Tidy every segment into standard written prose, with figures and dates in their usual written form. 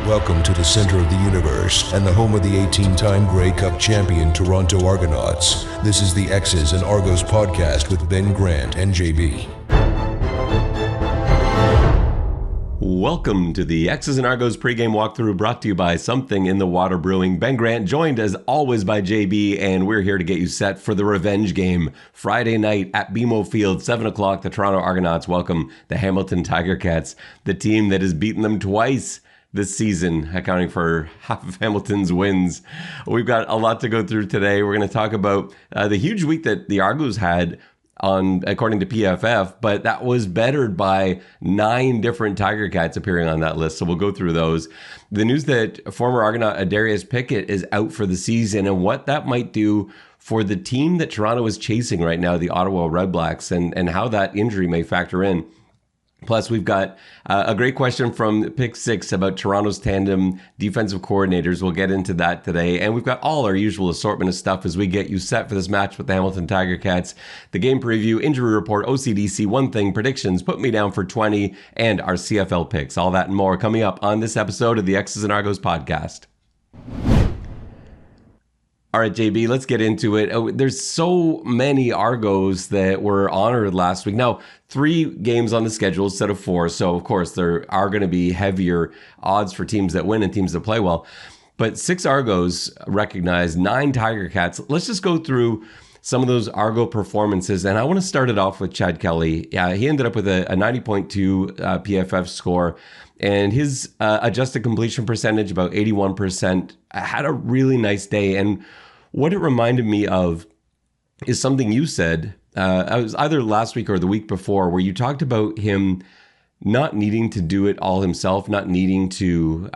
Welcome to the center of the universe and the home of the 18-time Grey Cup champion Toronto Argonauts. This is the X's and Argos podcast with Ben Grant and JB. Welcome to the X's and Argos pregame walkthrough, brought to you by Something in the Water Brewing. Ben Grant, joined as always by JB, and we're here to get you set for the revenge game Friday night at BMO Field, 7 o'clock. The Toronto Argonauts welcome the Hamilton Tiger Cats, the team that has beaten them twice this season, accounting for half of Hamilton's wins. We've got a lot to go through today. We're going to talk about the huge week that the Argos had according to PFF, but that was bettered by 9 different Tiger Cats appearing on that list. So we'll go through those. The news that former Argonaut Adarius Pickett is out for the season and what that might do for the team that Toronto is chasing right now, the Ottawa Redblacks, and how that injury may factor in. Plus, we've got a great question from Pick 6 about Toronto's tandem defensive coordinators. We'll get into that today. And we've got all our usual assortment of stuff as we get you set for this match with the Hamilton Tiger Cats. The game preview, injury report, OCDC, one thing, predictions, put me down for 20, and our CFL picks. All that and more coming up on this episode of the X's and Argos podcast. All right, JB, let's get into it. There's so many Argos that were honored last week. Now, 3 games on the schedule instead of 4. So, of course, there are going to be heavier odds for teams that win and teams that play well. But 6 Argos recognized, 9 Tiger Cats. Let's just go through some of those Argo performances. And I want to start it off with Chad Kelly. Yeah, he ended up with a 90.2 PFF score. And his adjusted completion percentage, about 81%, had a really nice day. And what it reminded me of is something you said, I was either last week or the week before, where you talked about him not needing to do it all himself, not needing to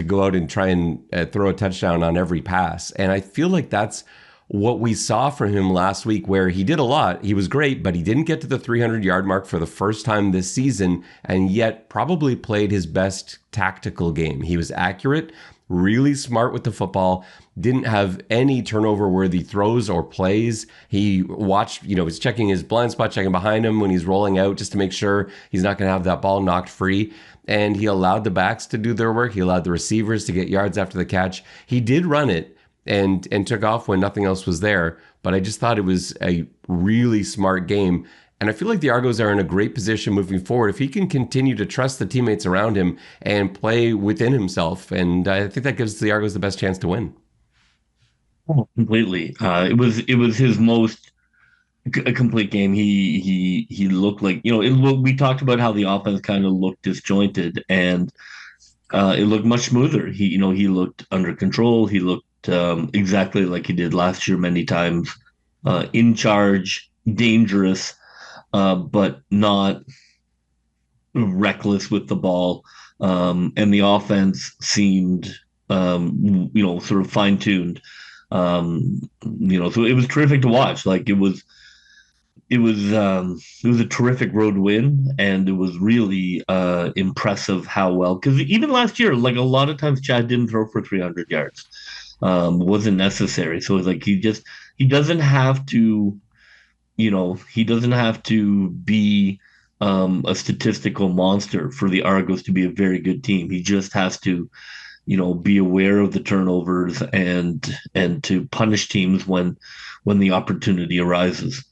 go out and try and throw a touchdown on every pass. And I feel like that's what we saw from him last week, where he did a lot. He was great, but he didn't get to the 300-yard mark for the first time this season, and yet probably played his best tactical game. He was accurate, really smart with the football, didn't have any turnover-worthy throws or plays. He watched, was checking his blind spot, checking behind him when he's rolling out just to make sure he's not going to have that ball knocked free. And he allowed the backs to do their work. He allowed the receivers to get yards after the catch. He did run it and took off when nothing else was there. But I just thought it was a really smart game. And I feel like the Argos are in a great position moving forward if he can continue to trust the teammates around him and play within himself. And I think that gives the Argos the best chance to win. Oh, completely. It was his most complete game. He looked like, we talked about how the offense kind of looked disjointed, and it looked much smoother. He looked under control. He looked exactly like he did last year many times, in charge, dangerous, but not reckless with the ball. And the offense seemed, sort of fine-tuned. So it was terrific to watch. Like it was a terrific road win, and it was really impressive how well, because even last year, like a lot of times Chad didn't throw for 300 yards. Wasn't necessary. So it's like he doesn't have to, he doesn't have to be a statistical monster for the Argos to be a very good team. He just has to, be aware of the turnovers and to punish teams when the opportunity arises.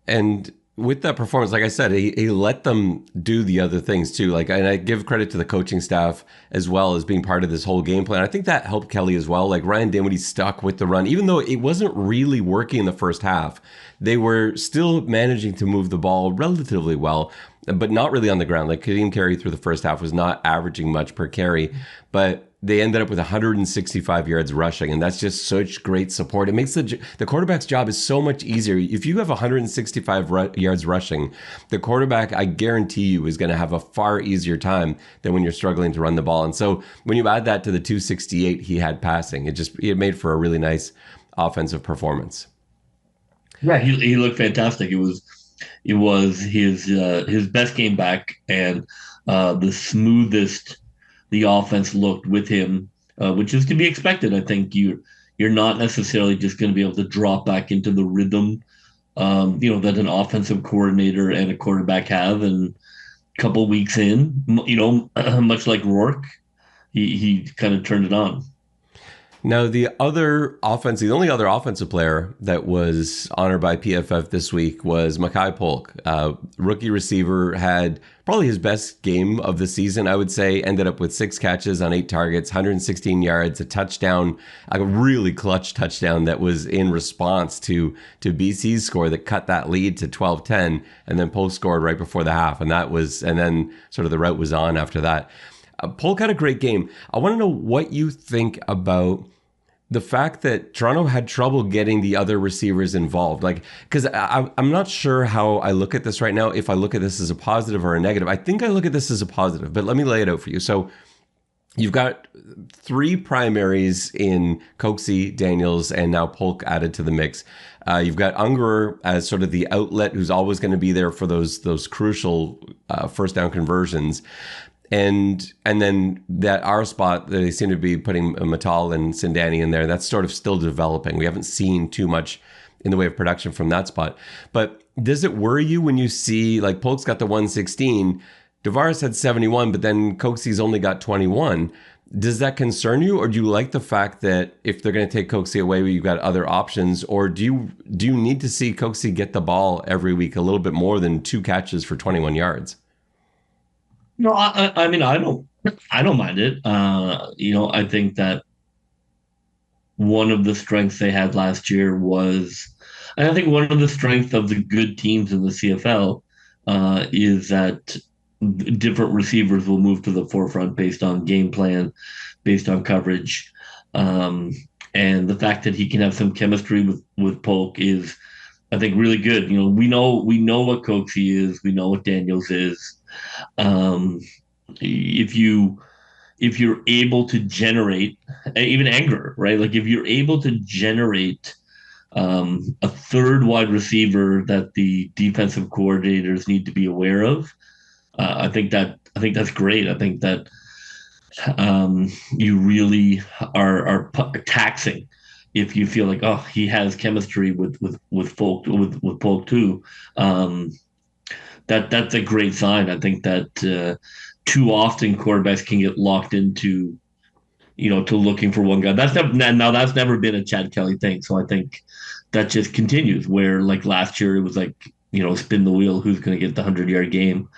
And with that performance, like I said, he let them do the other things too. And I give credit to the coaching staff as well as being part of this whole game plan. I think that helped Kelly as well. Like Ryan Dinwiddie stuck with the run, even though it wasn't really working in the first half. They were still managing to move the ball relatively well, but not really on the ground. Like Kadeem Carey through the first half was not averaging much per carry, but they ended up with 165 yards rushing, and that's just such great support. It makes the quarterback's job is so much easier. If you have 165 yards rushing, the quarterback, I guarantee you, is going to have a far easier time than when you're struggling to run the ball. And so when you add that to the 268 he had passing, it made for a really nice offensive performance. Yeah, he looked fantastic. It was his best game back, and the smoothest the offense looked with him, which is to be expected. I think you're not necessarily just going to be able to drop back into the rhythm, that an offensive coordinator and a quarterback have. And a couple weeks in, much like Rourke, he kind of turned it on. Now, the only other offensive player that was honored by PFF this week was Makai Polk. Rookie receiver, had probably his best game of the season, I would say. Ended up with 6 catches on 8 targets, 116 yards, a touchdown, a really clutch touchdown that was in response to BC's score that cut that lead to 12-10, and then Polk scored right before the half, and then sort of the route was on after that. Polk had a great game. I want to know what you think about the fact that Toronto had trouble getting the other receivers involved. Like, because I'm not sure how I look at this right now, if I look at this as a positive or a negative. I think I look at this as a positive, but let me lay it out for you. So you've got 3 primaries in Coxie, Daniels, and now Polk added to the mix. You've got Ungerer as sort of the outlet who's always going to be there for those crucial first down conversions. And then that R spot, they seem to be putting Matal and Sindani in there. That's sort of still developing. We haven't seen too much in the way of production from that spot. But does it worry you when you see, like, Polk's got the 116, Tavares had 71, but then Coxie's only got 21. Does that concern you, or do you like the fact that if they're going to take Coxie away, you've got other options, or do you need to see Coxie get the ball every week a little bit more than 2 catches for 21 yards? No, I mean, I don't mind it. I think that one of the strengths they had last year was, and I think one of the strengths of the good teams in the CFL is that different receivers will move to the forefront based on game plan, based on coverage, and the fact that he can have some chemistry with Polk is, I think, really good. We know what Coxie is, we know what Daniels is. If you're able to generate even anger, right? Like if you're able to generate a third wide receiver that the defensive coordinators need to be aware of, I think that's great. I think that you really are taxing if you feel like, oh, he has chemistry with Polk too. That's a great sign. I think that too often quarterbacks can get locked into, to looking for one guy. That's never been a Chad Kelly thing. So I think that just continues. Where like last year it was like, spin the wheel, who's going to get the 100-yard game.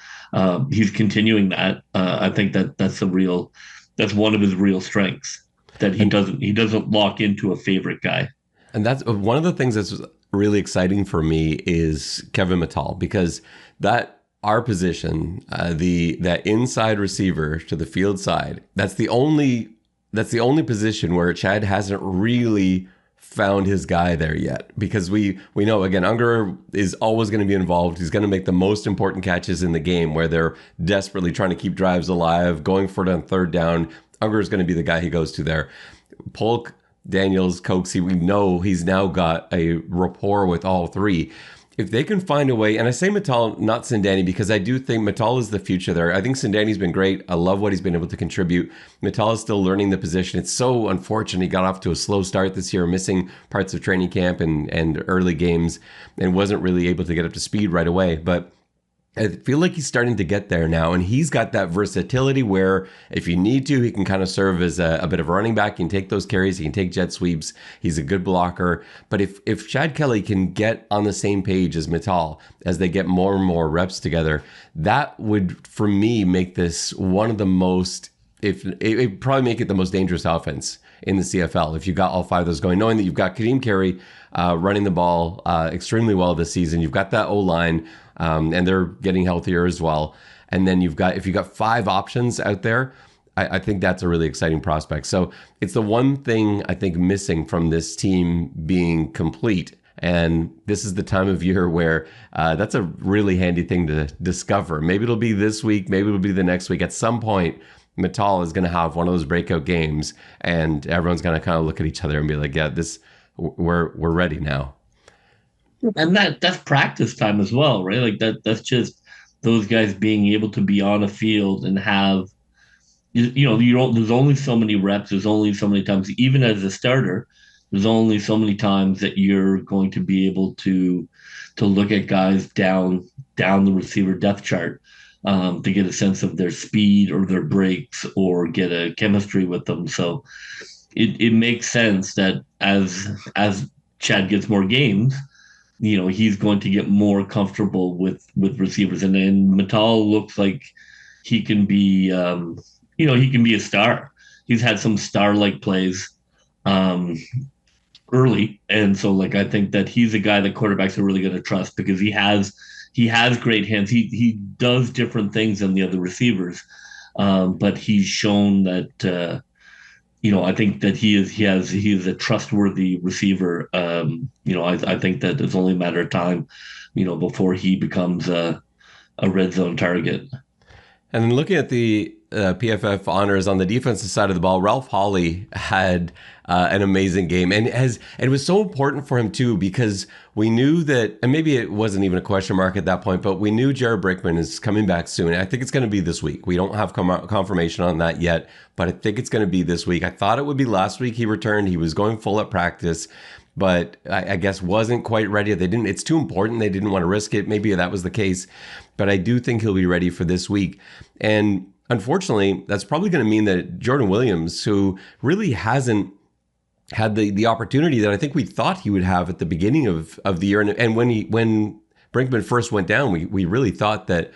He's continuing that. I think that's one of his real strengths, that he doesn't lock into a favorite guy. And that's one of the things that's really exciting for me is Kevin Matal, because that our position, that inside receiver to the field side, that's the only position where Chad hasn't really found his guy there yet, because we know, again, Ungerer is always going to be involved. He's going to make the most important catches in the game where they're desperately trying to keep drives alive, going for it on third down. Ungerer is going to be the guy he goes to there. Polk, Daniels, Coxie, we know he's now got a rapport with all 3. If they can find a way, and I say Matal, not Sindani, because I do think Matal is the future there. I think Sindani's been great. I love what he's been able to contribute. Matal is still learning the position. It's so unfortunate he got off to a slow start this year, missing parts of training camp and early games, and wasn't really able to get up to speed right away. But I feel like he's starting to get there now, and he's got that versatility where if you need to, he can kind of serve as a bit of a running back. He can take those carries. He can take jet sweeps. He's a good blocker. But if Chad Kelly can get on the same page as Matal as they get more and more reps together, that would, for me, make this one of the most, it probably make it the most dangerous offense in the CFL if you got all 5 of those going, knowing that you've got Kadeem Carey running the ball extremely well this season. You've got that O-line, and they're getting healthier as well. And then if you've got 5 options out there, I think that's a really exciting prospect. So it's the one thing I think missing from this team being complete. And this is the time of year where that's a really handy thing to discover. Maybe it'll be this week, maybe it'll be the next week. At some point, Matal is going to have one of those breakout games, and everyone's going to kind of look at each other and be like, "Yeah, we're ready now." And that's practice time as well, right? Like that's just those guys being able to be on a field and have, there's only so many reps, there's only so many times, even as a starter, there's only so many times that you're going to be able to look at guys down the receiver depth chart. to get a sense of their speed or their breaks or get a chemistry with them. So it makes sense that as Chad gets more games, he's going to get more comfortable with receivers. And then Metal looks like he can be, he can be a star. He's had some star-like plays early, and so I think that he's a guy that quarterbacks are really going to trust because he has great hands. He does different things than the other receivers, but he's shown that. I think that he is a trustworthy receiver. I think that it's only a matter of time, before he becomes a red zone target. And then looking at the PFF honors on the defensive side of the ball, Ralph Hawley had an amazing game, and it was so important for him too because we knew that, and maybe it wasn't even a question mark at that point, but we knew Jared Brickman is coming back soon. I think it's going to be this week. We don't have confirmation on that yet, but I think it's going to be this week. I thought it would be last week he returned. He was going full at practice, but I guess wasn't quite ready. It's too important. They didn't want to risk it. Maybe that was the case, but I do think he'll be ready for this week. And unfortunately, that's probably going to mean that Jordan Williams, who really hasn't had the opportunity that I think we thought he would have at the beginning of the year, and when Brinkman first went down, we really thought that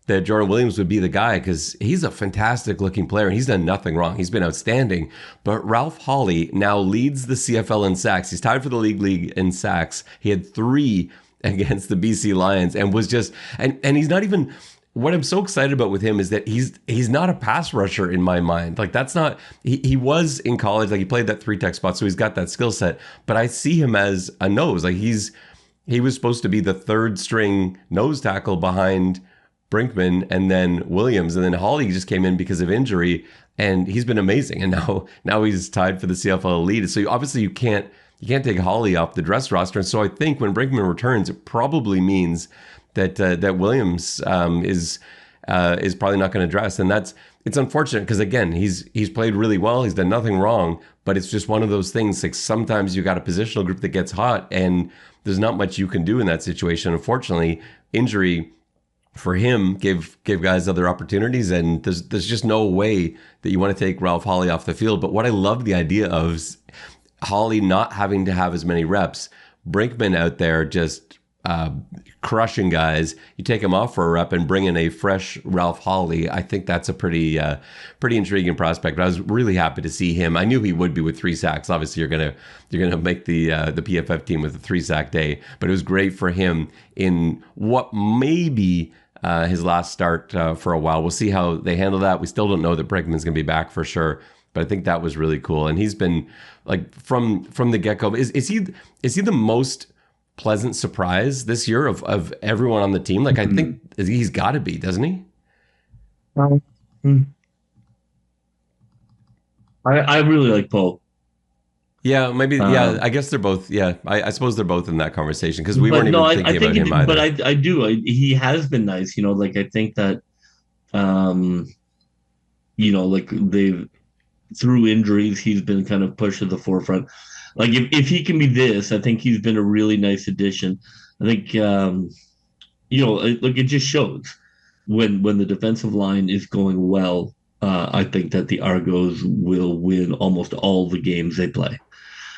Jordan Williams would be the guy because he's a fantastic looking player and he's done nothing wrong. He's been outstanding. But Ralph Hawley now leads the CFL in sacks. He's tied for the league in sacks. He had 3 against the BC Lions and was just and he's not even. What I'm so excited about with him is that he's not a pass rusher in my mind. That's not he was in college, he played that 3-tech spot, so he's got that skill set. But I see him as a nose. He was supposed to be the 3rd string nose tackle behind Brinkman and then Williams, and then Hawley just came in because of injury, and he's been amazing. And now he's tied for the CFL lead. So obviously you can't take Hawley off the dress roster. And so I think when Brinkman returns, it probably means that Williams is probably not going to dress, and it's unfortunate because again he's played really well, he's done nothing wrong, but it's just one of those things. Sometimes you got a positional group that gets hot, and there's not much you can do in that situation. Unfortunately, injury for him gave guys other opportunities, and there's just no way that you want to take Ralph Hawley off the field. But what I love the idea of is Hawley not having to have as many reps, Brinkman out there just crushing guys. You take him off for a rep and bring in a fresh Ralph Hawley. I think that's a pretty intriguing prospect. But I was really happy to see him. I knew he would be with 3 sacks. Obviously, you're gonna make the PFF team with a 3-sack day. But it was great for him in what may be his last start for a while. We'll see how they handle that. We still don't know that Brinkman's gonna be back for sure. But I think that was really cool. And he's been from the get-go. Is he the most pleasant surprise this year of everyone on the team? I think he's got to be, doesn't he? I really like Poe. Yeah, maybe. Yeah, I guess they're both. Yeah, I suppose they're both in that conversation because we weren't even thinking about him either. But I do. He has been nice. I think that, they've through injuries, he's been kind of pushed to the forefront. If he can be this, I think he's been a really nice addition. I think, it just shows when the defensive line is going well. I think that the Argos will win almost all the games they play.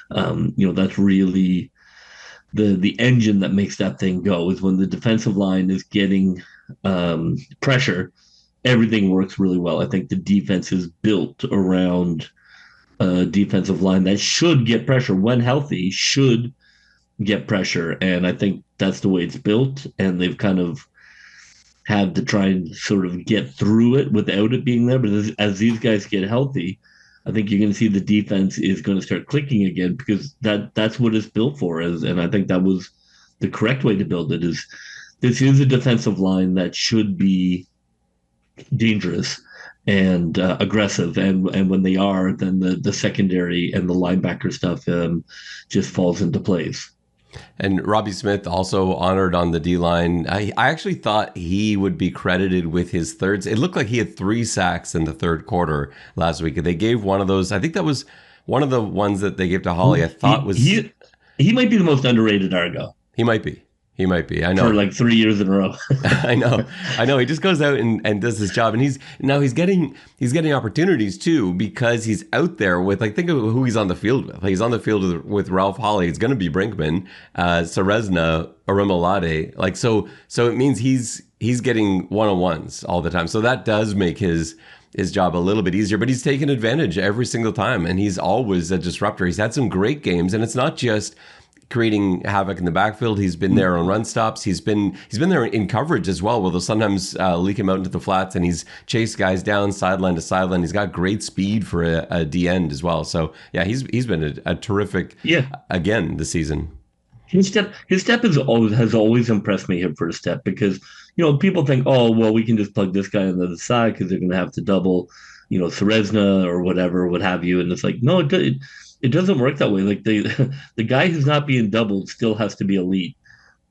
That's really the engine that makes that thing go, is when the defensive line is getting pressure, everything works really well. I think the defense is built around a defensive line that should get pressure when healthy, should get pressure. And I think that's the way it's built. And they've kind of had to try and sort of get through it without it being there. But as these guys get healthy, I think you're going to see the defense is going to start clicking again, because that's what it's built for. And I think that was the correct way to build it. This is a defensive line that should be dangerous and aggressive, and when they are, then the secondary and the linebacker stuff just falls into place. And Robbie Smith also honored on the D-line. I actually thought he would be credited with his thirds. It looked like he had 3 sacks in the third quarter last week. They gave one of those. I think that was one of the ones that they gave to Hawley. I thought he might be the most underrated Argo. He might be. He might be. I for know. like 3 years in a row. I know. I know. He just goes out and does his job, and he's getting opportunities too because he's out there with, like, think of who he's on the field with. Like, he's on the field with Ralph Holley. It's going to be Brinkman, Serezna, Arimolade. Like, so it means he's getting one-on-ones all the time. So that does make his job a little bit easier, but he's taken advantage every single time, and he's always a disruptor. He's had some great games, and it's not just creating havoc in the backfield. He's been there on run stops. He's been there in coverage as well, where they'll sometimes leak him out into the flats, and he's chased guys down sideline to sideline. He's got great speed for a D end as well. So yeah, he's been a terrific again this season. His step has always impressed me, him first step, because people think, oh well, we can just plug this guy on the other side because they're going to have to double, Serezna or whatever, what have you, and it's like, no, it doesn't work that way. Like, the guy who's not being doubled still has to be elite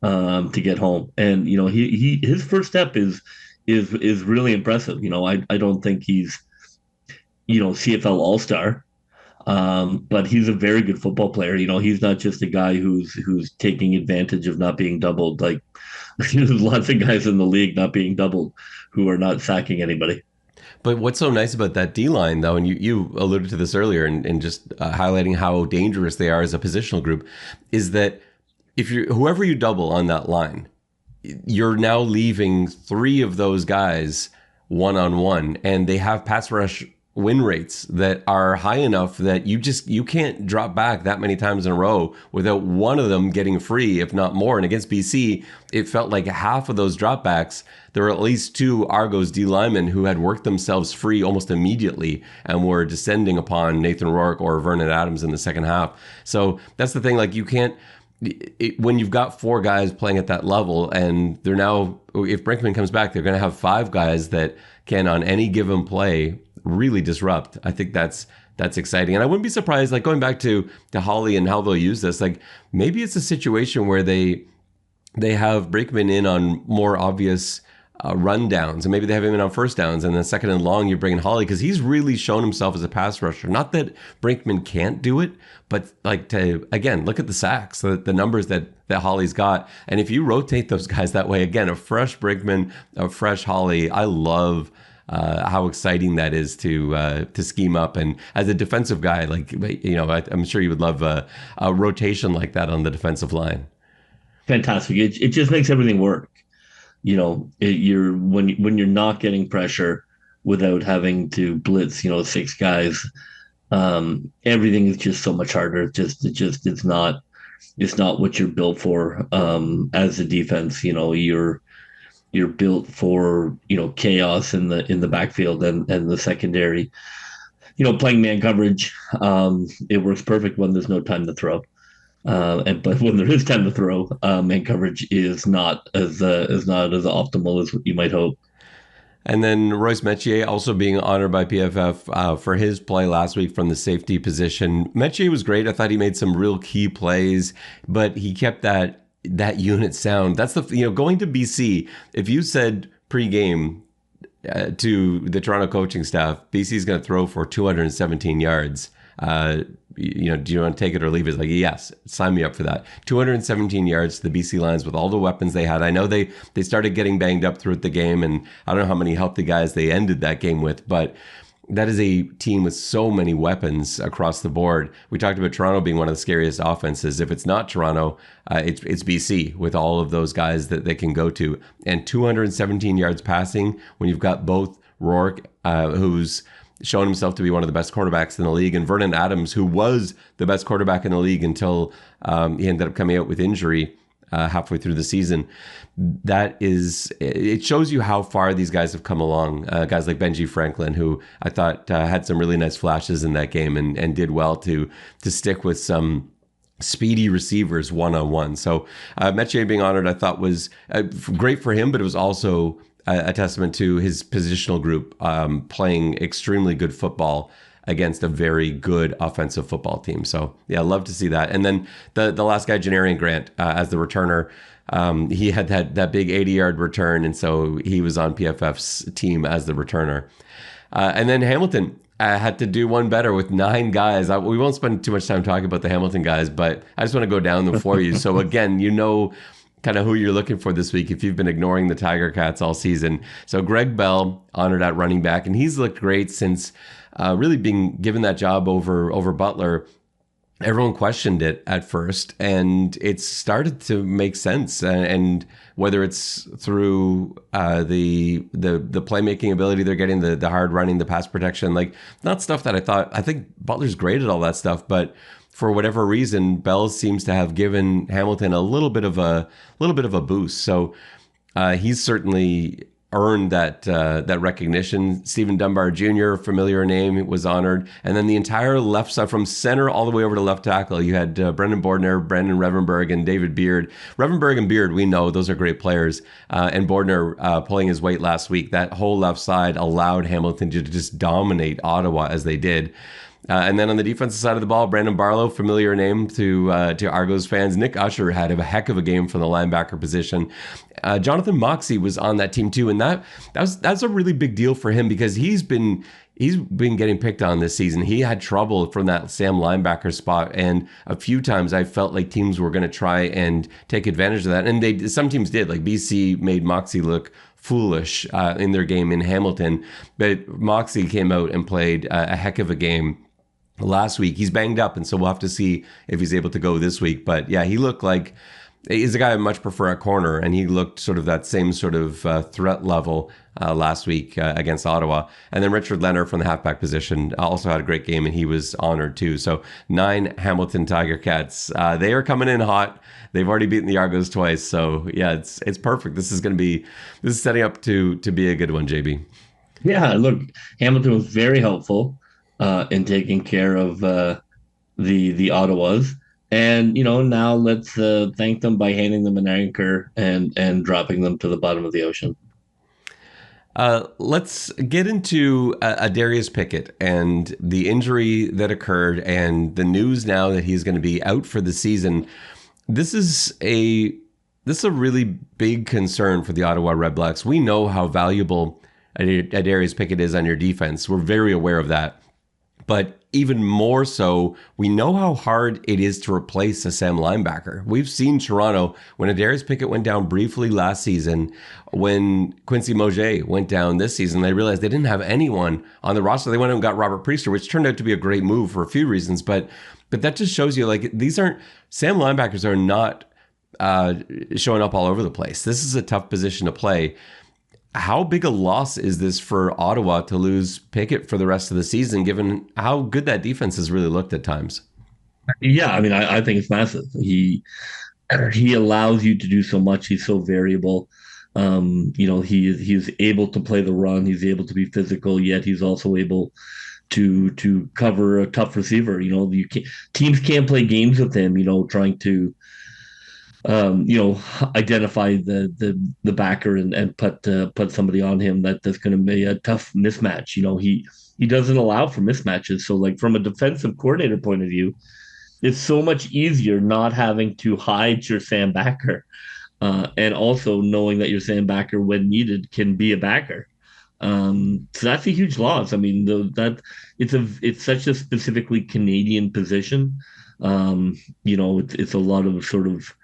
to get home, and his first step is really impressive. I don't think he's CFL All-Star. But he's a very good football player. He's not just a guy who's taking advantage of not being doubled. Like, there's lots of guys in the league not being doubled who are not sacking anybody. But what's so nice about that D-line, though, and you alluded to this earlier, and just highlighting how dangerous they are as a positional group, is that if whoever you double on that line, you're now leaving three of those guys one-on-one, and they have pass rush win rates that are high enough that you can't drop back that many times in a row without one of them getting free, if not more. And against BC, it felt like half of those dropbacks, there were at least two Argos D linemen who had worked themselves free almost immediately and were descending upon Nathan Rourke or Vernon Adams in the second half. So that's the thing, like, you can't, when you've got four guys playing at that level, and they're now, if Brinkman comes back, they're going to have five guys that can, on any given play, really disrupt. I think that's exciting. And I wouldn't be surprised, like, going back to Holley and how they'll use this, like, maybe it's a situation where they have Brinkman in on more obvious rundowns, and maybe they have him in on first downs, and then second and long, you bring in Holley, because he's really shown himself as a pass rusher. Not that Brinkman can't do it, but, like, to, again, look at the sacks, the numbers that Holley's got. And if you rotate those guys that way, again, a fresh Brinkman, a fresh Holley, I love how exciting that is to scheme up. And as a defensive guy, like, I'm sure you would love a rotation like that on the defensive line. Fantastic. It just makes everything work. You're when you're not getting pressure without having to blitz, six guys, everything is just so much harder. It's not what you're built for as a defense. You're built for chaos in the backfield and the secondary. Playing man coverage, it works perfect when there's no time to throw. But when there is time to throw, man coverage is not as optimal as you might hope. And then Royce Metier also being honored by PFF for his play last week from the safety position. Metier was great. I thought he made some real key plays, but he kept that unit sound. That's going to BC. If you said pregame to the Toronto coaching staff, BC is going to throw for 217 yards. Do you want to take it or leave it? It's like, yes, sign me up for that. 217 yards to the BC Lions with all the weapons they had. I know they started getting banged up throughout the game, and I don't know how many healthy guys they ended that game with, but that is a team with so many weapons across the board. We talked about Toronto being one of the scariest offenses. If it's not Toronto, it's BC with all of those guys that they can go to. And 217 yards passing when you've got both Rourke, who's shown himself to be one of the best quarterbacks in the league, and Vernon Adams, who was the best quarterback in the league until he ended up coming out with injury halfway through the season. It shows you how far these guys have come along. Guys like Benji Franklin, who I thought had some really nice flashes in that game and did well to stick with some speedy receivers one-on-one. So Metier being honored, I thought was great for him, but it was also a testament to his positional group playing extremely good football against a very good offensive football team. So yeah, love to see that. And then the last guy, Janarian Grant, as the returner, he had that big 80-yard return, and so he was on PFF's team as the returner. And then Hamilton had to do one better with 9 guys. We won't spend too much time talking about the Hamilton guys, but I just want to go down them for you. So again, kind of who you're looking for this week if you've been ignoring the Tiger Cats all season. So Greg Bell honored at running back, and he's looked great since really being given that job over Butler. Everyone questioned it at first, and it's started to make sense. And whether it's through the playmaking ability they're getting, the hard running, the pass protection, like not stuff that I think Butler's great at all that stuff, but for whatever reason, Bell seems to have given Hamilton a little bit of a boost. So he's certainly earned that recognition. Stephen Dunbar Jr., familiar name, was honored. And then the entire left side, from center all the way over to left tackle, you had Brendan Bordner, Brandon Revenberg, and David Beard. Revenberg and Beard, we know those are great players. And Bordner pulling his weight last week. That whole left side allowed Hamilton to just dominate Ottawa as they did. And then on the defensive side of the ball, Brandon Barlow, familiar name to Argos fans. Nick Usher had a heck of a game from the linebacker position. Jonathan Moxey was on that team too, and that's a really big deal for him because he's been getting picked on this season. He had trouble from that Sam linebacker spot, and a few times I felt like teams were going to try and take advantage of that, and some teams did. Like BC made Moxey look foolish in their game in Hamilton, but Moxey came out and played a heck of a game last week. He's banged up, and so we'll have to see if he's able to go this week. But yeah, he looked like he's a guy I much prefer at corner, and he looked sort of that same sort of threat level last week against Ottawa. And then Richard Leonard from the halfback position also had a great game, and he was honored too. So 9 Hamilton Tiger Cats. They are coming in hot. They've already beaten the Argos twice, so yeah, it's perfect. This is setting up to be a good one, JB. Yeah, look, Hamilton was very helpful in taking care of the Ottawas. And, now let's thank them by handing them an anchor and dropping them to the bottom of the ocean. Let's get into Adarius Pickett and the injury that occurred and the news now that he's going to be out for the season. This is a really big concern for the Ottawa Redblacks. We know how valuable Adarius Pickett is on your defense. We're very aware of that. But even more so, we know how hard it is to replace a Sam linebacker. We've seen Toronto, when Adarius Pickett went down briefly last season, when Quincy Moget went down this season, they realized they didn't have anyone on the roster. They went and got Robert Priester, which turned out to be a great move for a few reasons. But that just shows you, like, Sam linebackers are not showing up all over the place. This is a tough position to play. How big a loss is this for Ottawa to lose Pickett for the rest of the season, given how good that defense has really looked at times? Yeah, I mean, I think it's massive. He allows you to do so much. He's so variable. He's able to play the run. He's able to be physical, yet he's also able to cover a tough receiver. Teams can't play games with him. Trying to identify the backer and put somebody on him that's going to be a tough mismatch. He doesn't allow for mismatches. So, like, from a defensive coordinator point of view, it's so much easier not having to hide your Sam backer, and also knowing that your Sam backer, when needed, can be a backer. So that's a huge loss. I mean, it's such a specifically Canadian position. It's a lot of sort of,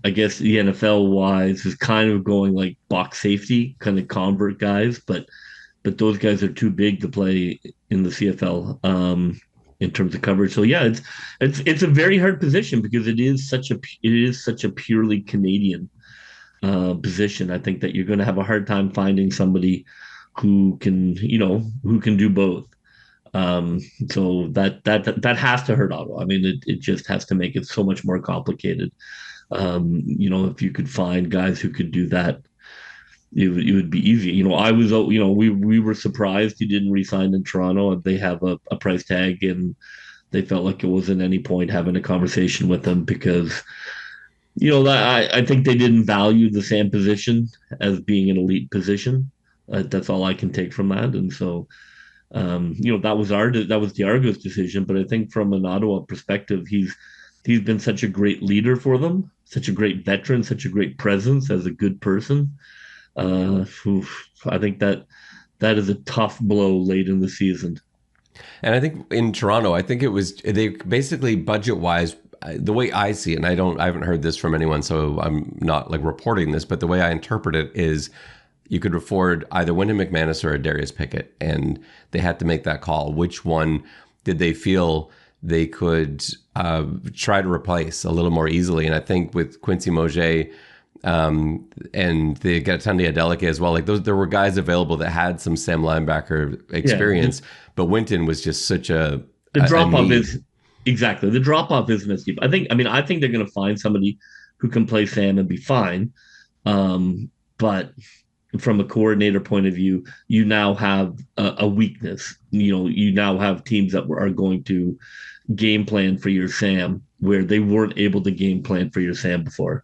I guess the NFL wise is kind of going like box safety, kind of convert guys, but those guys are too big to play in the CFL in terms of coverage. So yeah, it's a very hard position because it is such a purely Canadian position. I think that you're going to have a hard time finding somebody who can do both. So that has to hurt Ottawa. I mean, it just has to make it so much more complicated. If you could find guys who could do that, it would be easy. We were surprised he didn't re-sign in Toronto. They have a price tag, and they felt like it wasn't any point having a conversation with him because, I think they didn't value the Sam position as being an elite position. That's all I can take from that. And so, that was the Argos decision. But I think from an Ottawa perspective, he's been such a great leader for them, such a great veteran, such a great presence as a good person. I think that is a tough blow late in the season. And I think in Toronto, I think they basically budget-wise the way I see it, and I haven't heard this from anyone, so I'm not like reporting this, but the way I interpret it is you could afford either Wyndham McManus or Adarius Pickett, and they had to make that call. Which one did they feel they could try to replace a little more easily? And I think with Quincy Moget and they got Tunde Adeleke as well, like there were guys available that had some Sam linebacker experience, but Winton was just such the drop off is exactly the drop off is misty. I think they're going to find somebody who can play Sam and be fine, but from a coordinator point of view, you now have a weakness. You now have teams that are going to game plan for your Sam where they weren't able to game plan for your Sam before.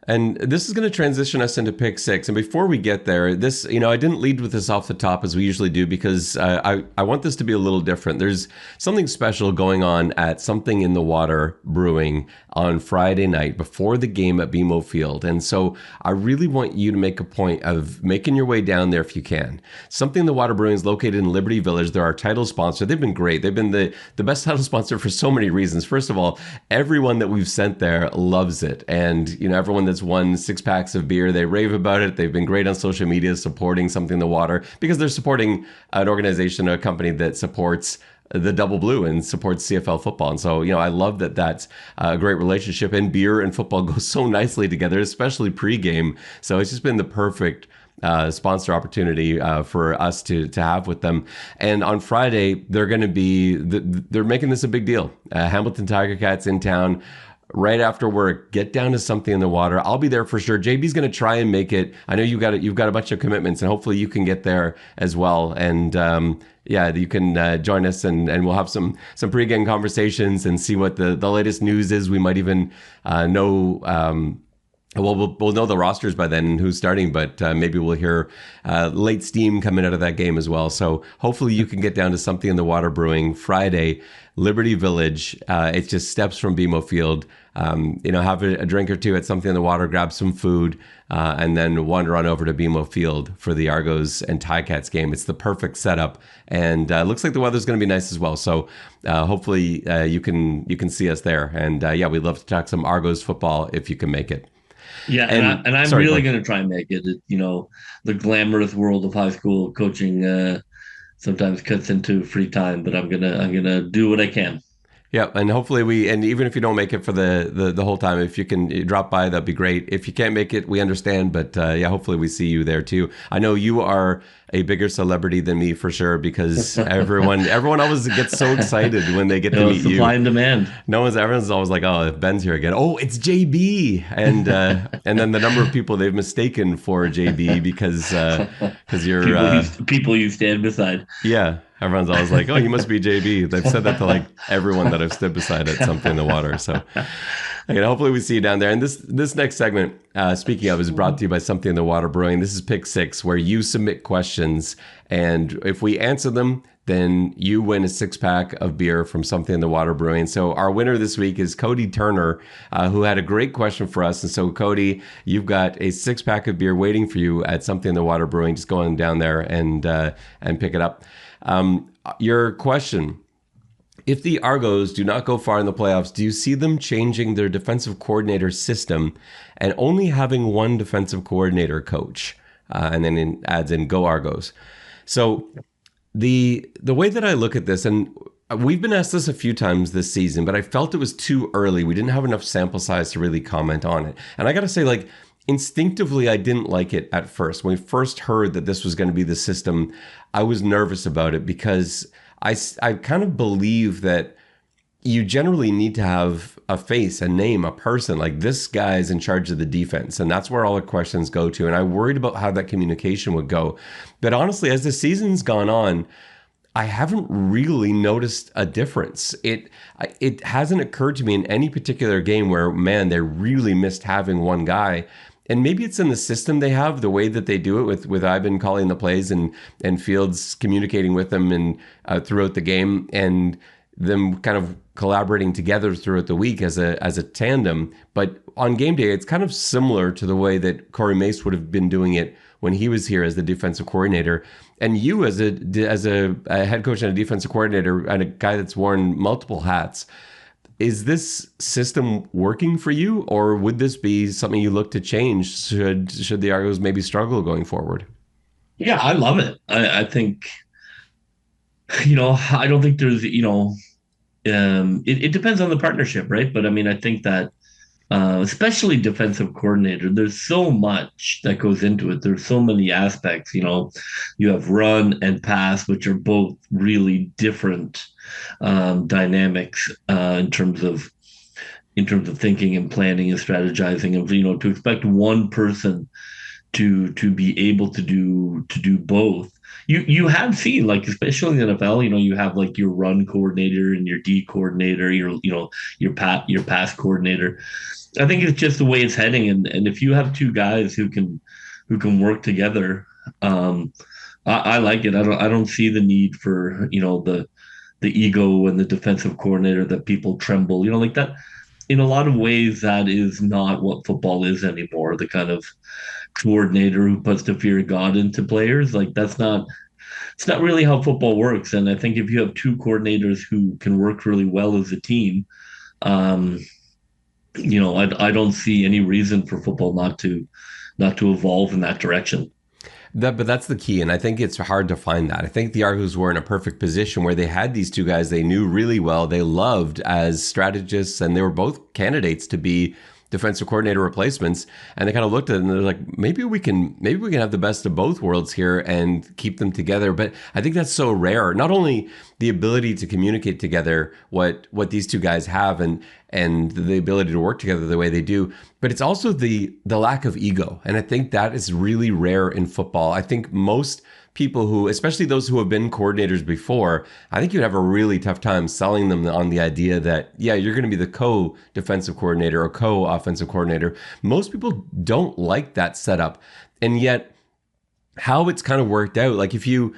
And this is going to transition us into pick six. And before we get there, this, I didn't lead with this off the top as we usually do because I want this to be a little different. There's something special going on at Something in the Water Brewing on Friday night before the game at BMO Field. And so I really want you to make a point of making your way down there if you can. Something in the Water Brewing is located in Liberty Village. They're our title sponsor. They've been great. They've been the best title sponsor for so many reasons. First of all, everyone that we've sent there loves it. And, everyone that's won 6 packs of beer, they rave about it. They've been great on social media supporting Something in the Water because they're supporting an organization, a company that supports the Double Blue and supports CFL football. And so, I love that that's a great relationship, and beer and football go so nicely together, especially pregame. So it's just been the perfect sponsor opportunity for us to have with them. And on Friday, they're going to be, they're making this a big deal. Hamilton Tiger Cats in town. Right after work, get down to Something in the Water. I'll be there for sure. JB's going to try and make it. I know you've got a bunch of commitments, and hopefully you can get there as well. And you can join us, and we'll have some pregame conversations and see what the latest news is. We might even know. We'll know the rosters by then and who's starting, but maybe we'll hear late steam coming out of that game as well. So hopefully you can get down to Something in the Water Brewing Friday, Liberty Village. It's just steps from BMO Field. Have a drink or two at Something in the Water, grab some food, and then wander on over to BMO Field for the Argos and Ticats game. It's the perfect setup, and looks like the weather's going to be nice as well. So hopefully you can see us there. And we'd love to talk some Argos football if you can make it. Yeah, and I'm really going to try and make it. The glamorous world of high school coaching sometimes cuts into free time, but I'm gonna do what I can. Yeah, and hopefully and even if you don't make it for the whole time, if you can drop by, that'd be great. If you can't make it, we understand, but hopefully we see you there too. I know you are a bigger celebrity than me for sure, because everyone always gets so excited when they get to meet you. Supply and demand. Everyone's always like, "Oh, Ben's here again. Oh, it's JB," and then the number of people they've mistaken for JB because you're people you stand beside. Yeah. Everyone's always like, "Oh, you must be JB." They've said that to like everyone that I've stood beside at Something in the Water. So, hopefully we see you down there. And this next segment, speaking of, is brought to you by Something in the Water Brewing. This is Pick 6, where you submit questions, and if we answer them, then you win a 6-pack of beer from Something in the Water Brewing. So our winner this week is Cody Turner, who had a great question for us. And so, Cody, you've got a 6-pack of beer waiting for you at Something in the Water Brewing. Just go on down there and pick it up. Your question: if the Argos do not go far in the playoffs, do you see them changing their defensive coordinator system and only having one defensive coordinator coach? And then it adds in "Go Argos." So the way that I look at this, and we've been asked this a few times this season, but I felt it was too early. We didn't have enough sample size to really comment on it. And I got to say, instinctively, I didn't like it at first. When we first heard that this was going to be the system, I was nervous about it because I kind of believe that you generally need to have a face, a name, a person. Like, this guy is in charge of the defense, and that's where all the questions go to. And I worried about how that communication would go. But honestly, as the season's gone on, I haven't really noticed a difference. It hasn't occurred to me in any particular game where, man, they really missed having one guy. And maybe it's in the system they have, the way that they do it with Ivan calling the plays and Fields communicating with them and throughout the game, and them kind of collaborating together throughout the week as a tandem. But on game day, it's kind of similar to the way that Corey Mace would have been doing it when he was here as the defensive coordinator. And you as a head coach and a defensive coordinator and a guy that's worn multiple hats, Is this system working for you, or would this be something you look to change should the Argos maybe struggle going forward? Yeah, I love it. I think, I don't think there's, it depends on the partnership, right? But I mean, I think that especially defensive coordinator, there's so much that goes into it. There's so many aspects. You have run and pass, which are both really different dynamics in terms of thinking and planning and strategizing. And to expect one person to be able to do both. You have seen, like, especially in the NFL, you have like your run coordinator and your D coordinator, your pass coordinator. I think it's just the way it's heading, and if you have two guys who can work together, I like it. I don't see the need for the ego and the defensive coordinator that people tremble. Like that. In a lot of ways, that is not what football is anymore. The kind of coordinator who puts the fear of God into players, like it's not really how football works. And I think if you have two coordinators who can work really well as a team, um, I don't see any reason for football not to evolve in that direction. But that's the key, and I think it's hard to find that. I think the Argos were in a perfect position where they had these two guys they knew really well, they loved as strategists, and they were both candidates to be defensive coordinator replacements. And they kind of looked at it and they're like, maybe we can have the best of both worlds here and keep them together. But I think that's so rare. Not only the ability to communicate together what these two guys have and the ability to work together the way they do, but it's also the lack of ego. And I think that is really rare in football. I think most people who, especially those who have been coordinators before, I think you'd have a really tough time selling them on the idea that, yeah, you're going to be the co-defensive coordinator or co-offensive coordinator. Most people don't like that setup. And yet how it's kind of worked out, like if you,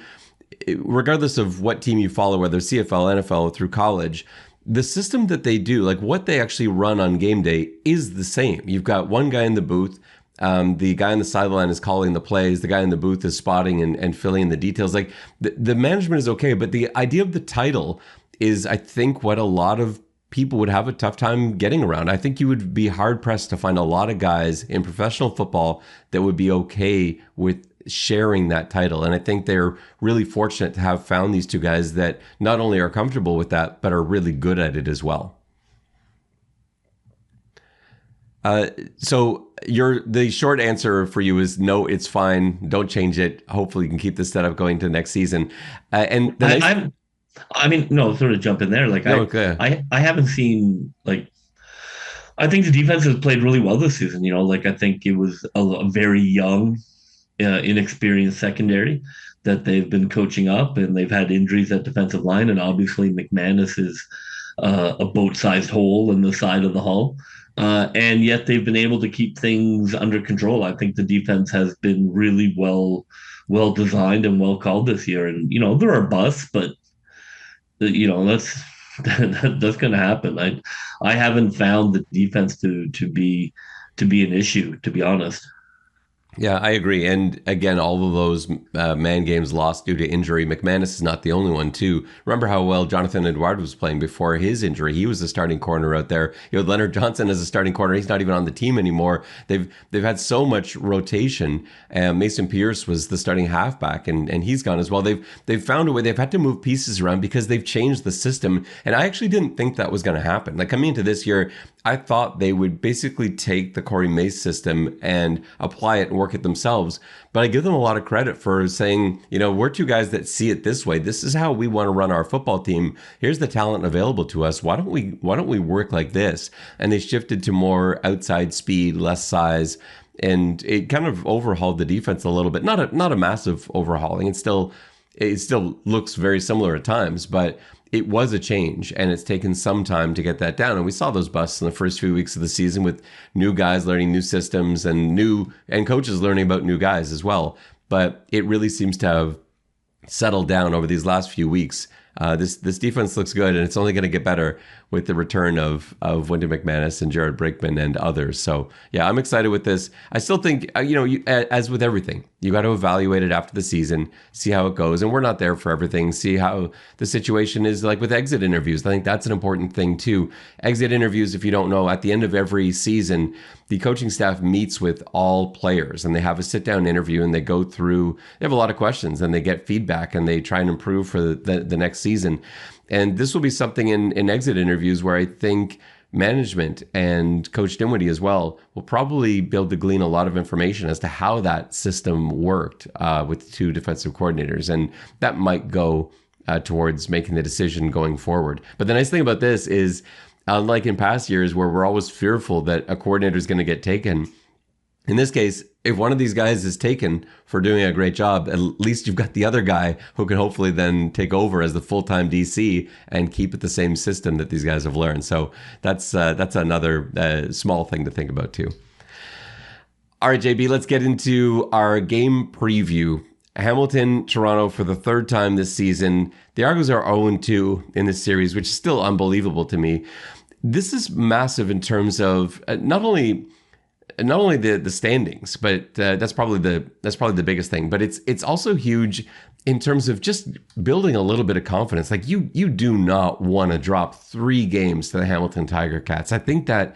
regardless of what team you follow, whether CFL, NFL, through college, the system that they do, like what they actually run on game day, is the same. You've got one guy in the booth. The guy on the sideline is calling the plays. The guy in the booth is spotting and filling in the details. Like the management is okay, but the idea of the title is, I think, what a lot of people would have a tough time getting around. I think you would be hard pressed to find a lot of guys in professional football that would be okay with sharing that title. And I think they're really fortunate to have found these two guys that not only are comfortable with that, but are really good at it as well. So the short answer for you is no, it's fine. Don't change it. Hopefully you can keep this setup going to next season. And the I mean, no, sort of jump in there. Like no, okay. I haven't seen, like, I think the defense has played really well this season. Like I think it was a very young, inexperienced secondary that they've been coaching up, and they've had injuries at defensive line, and obviously McManus is a boat-sized hole in the side of the hull. And yet they've been able to keep things under control. I think the defense has been really well designed and well called this year. And there are busts, but that's that's going to happen. I haven't found the defense to be an issue, to be honest. Yeah, I agree. And again, all of those man games lost due to injury. McManus is not the only one, too. Remember how well Jonathan Edward was playing before his injury. He was the starting corner out there. Leonard Johnson as a starting corner. He's not even on the team anymore. They've had so much rotation. Mason Pierce was the starting halfback, and he's gone as well. They've found a way. They've had to move pieces around because they've changed the system. And I actually didn't think that was going to happen. Like coming into this year, I thought they would basically take the Corey Mace system and apply it and work it themselves. But I give them a lot of credit for saying, we're two guys that see it this way. This is how we want to run our football team. Here's the talent available to us. Why don't we work like this? And they shifted to more outside speed, less size, and it kind of overhauled the defense a little bit. Not a massive overhauling. It still looks very similar at times, but it was a change, and it's taken some time to get that down. And we saw those busts in the first few weeks of the season with new guys learning new systems and coaches learning about new guys as well. But it really seems to have settled down over these last few weeks. This defense looks good, and it's only going to get better with the return of Wyndham McManus and Jared Brickman and others. So yeah, I'm excited with this. I still think as with everything, you got to evaluate it after the season, see how it goes, and we're not there for everything. See how the situation is like with exit interviews. I think that's an important thing too. Exit interviews, if you don't know, at the end of every season, the coaching staff meets with all players and they have a sit-down interview and they go through. They have a lot of questions and they get feedback and they try and improve for the next season. And this will be something in exit interviews where I think management and Coach Dinwiddie as well will probably be able to glean a lot of information as to how that system worked with the two defensive coordinators. And that might go towards making the decision going forward. But the nice thing about this is, unlike in past years where we're always fearful that a coordinator is going to get taken, in this case, if one of these guys is taken for doing a great job, at least you've got the other guy who can hopefully then take over as the full-time DC and keep it the same system that these guys have learned. So that's another small thing to think about too. All right, JB, let's get into our game preview. Hamilton, Toronto for the third time this season. The Argos are 0-2 in this series, which is still unbelievable to me. This is massive in terms of not only the standings, but that's probably the biggest thing. But it's also huge in terms of just building a little bit of confidence. Like you do not want to drop 3 games to the Hamilton Tiger Cats. I think that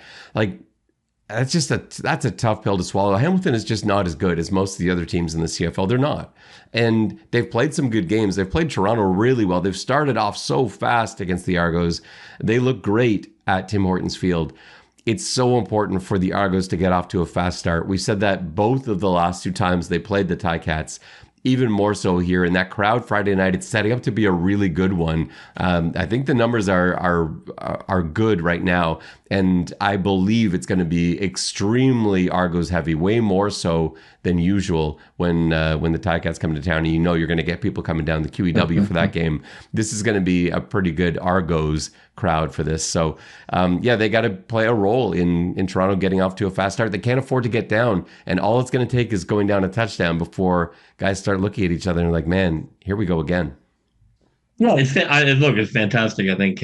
that's a tough pill to swallow. Hamilton is just not as good as most of the other teams in the CFL. They're not. And they've played some good games. They've played Toronto really well. They've started off so fast against the Argos. They look great at Tim Hortons Field. It's so important for the Argos to get off to a fast start. We said that both of the last 2 times they played the Ticats. Even more so here in that crowd Friday night. It's setting up to be a really good one. I think the numbers are good right now, and I believe it's going to be extremely Argos heavy, way more so than usual when the Ticats come to town, and you're going to get people coming down the QEW for that game. This is going to be a pretty good Argos crowd for this. So they got to play a role in Toronto getting off to a fast start. They can't afford to get down, and all it's going to take is going down a touchdown before guys start looking at each other and like, man, here we go again. Yeah, it's fantastic. I think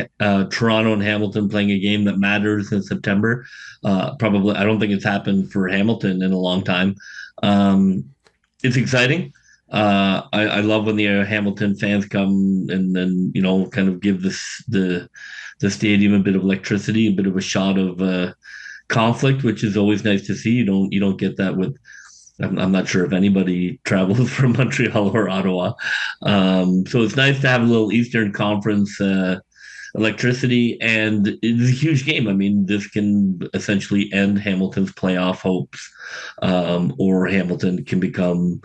Toronto and Hamilton playing a game that matters in September. Probably, I don't think it's happened for Hamilton in a long time. It's exciting. I love when the Hamilton fans come and then kind of give the stadium a bit of electricity, a bit of a shot of conflict, which is always nice to see. You don't get that with. I'm not sure if anybody travels from Montreal or Ottawa, so it's nice to have a little Eastern Conference electricity, and it's a huge game. I mean, this can essentially end Hamilton's playoff hopes, or Hamilton can become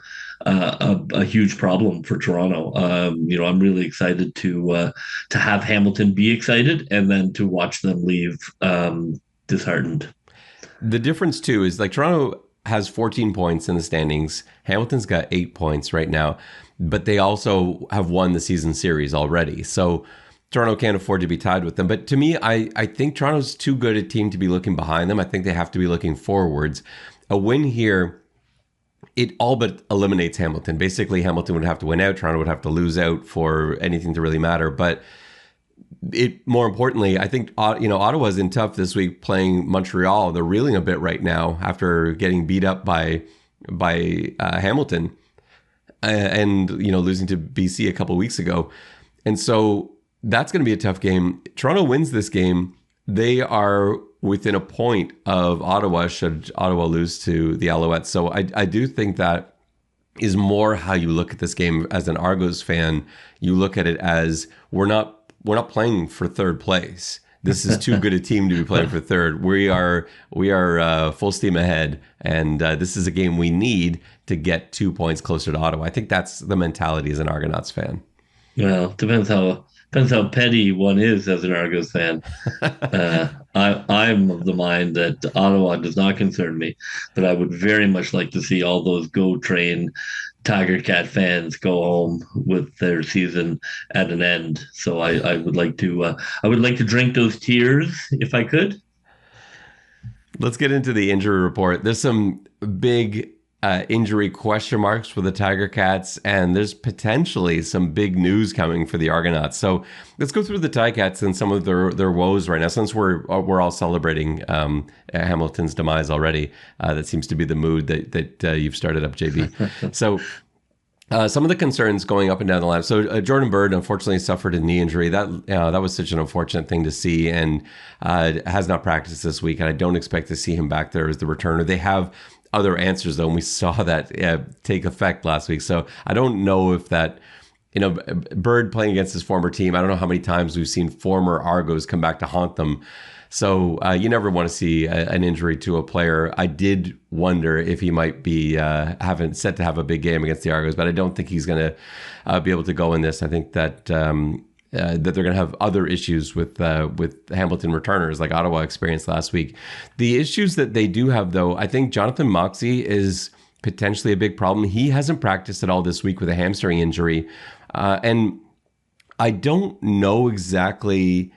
a huge problem for Toronto. I'm really excited to have Hamilton be excited, and then to watch them leave disheartened. The difference too is like Toronto has 14 points in the standings. Hamilton's got 8 points right now, but they also have won the season series already. So Toronto can't afford to be tied with them. But to me, I think Toronto's too good a team to be looking behind them. I think they have to be looking forwards. A win here, it all but eliminates Hamilton. Basically, Hamilton would have to win out. Toronto would have to lose out for anything to really matter. But more importantly, I think Ottawa's in tough this week playing Montreal. They're reeling a bit right now after getting beat up by Hamilton and losing to BC a couple of weeks ago. And so that's going to be a tough game. Toronto wins this game. They are within a point of Ottawa should Ottawa lose to the Alouettes. So I do think that is more how you look at this game as an Argos fan. You look at it as we're not playing for third place. This is too good a team to be playing for third. We are full steam ahead, and this is a game we need to get 2 points closer to Ottawa. I think that's the mentality as an Argonauts fan. Well, depends how petty one is as an Argos fan. I'm of the mind that Ottawa does not concern me, but I would very much like to see all those Go Train Tiger Cat fans go home with their season at an end. So I would like to drink those tears if I could. Let's get into the injury report. There's some big injury question marks for the Tiger Cats, and there's potentially some big news coming for the Argonauts. So let's go through the Ticats and some of their woes right now, since we're all celebrating Hamilton's demise already. That seems to be the mood that you've started up, JB. So. Some of the concerns going up and down the line. So Jordan Bird unfortunately suffered a knee injury. That was such an unfortunate thing to see, and has not practiced this week. And I don't expect to see him back there as the returner. They have other answers though, and we saw that take effect last week. So I don't know if that. Bird playing against his former team. I don't know how many times we've seen former Argos come back to haunt them. So you never want to see an injury to a player. I did wonder if he might be set to have a big game against the Argos, but I don't think he's going to be able to go in this. I think that that they're going to have other issues with Hamilton returners like Ottawa experienced last week. The issues that they do have, though, I think Jonathan Moxey is potentially a big problem. He hasn't practiced at all this week with a hamstring injury, and I don't know exactly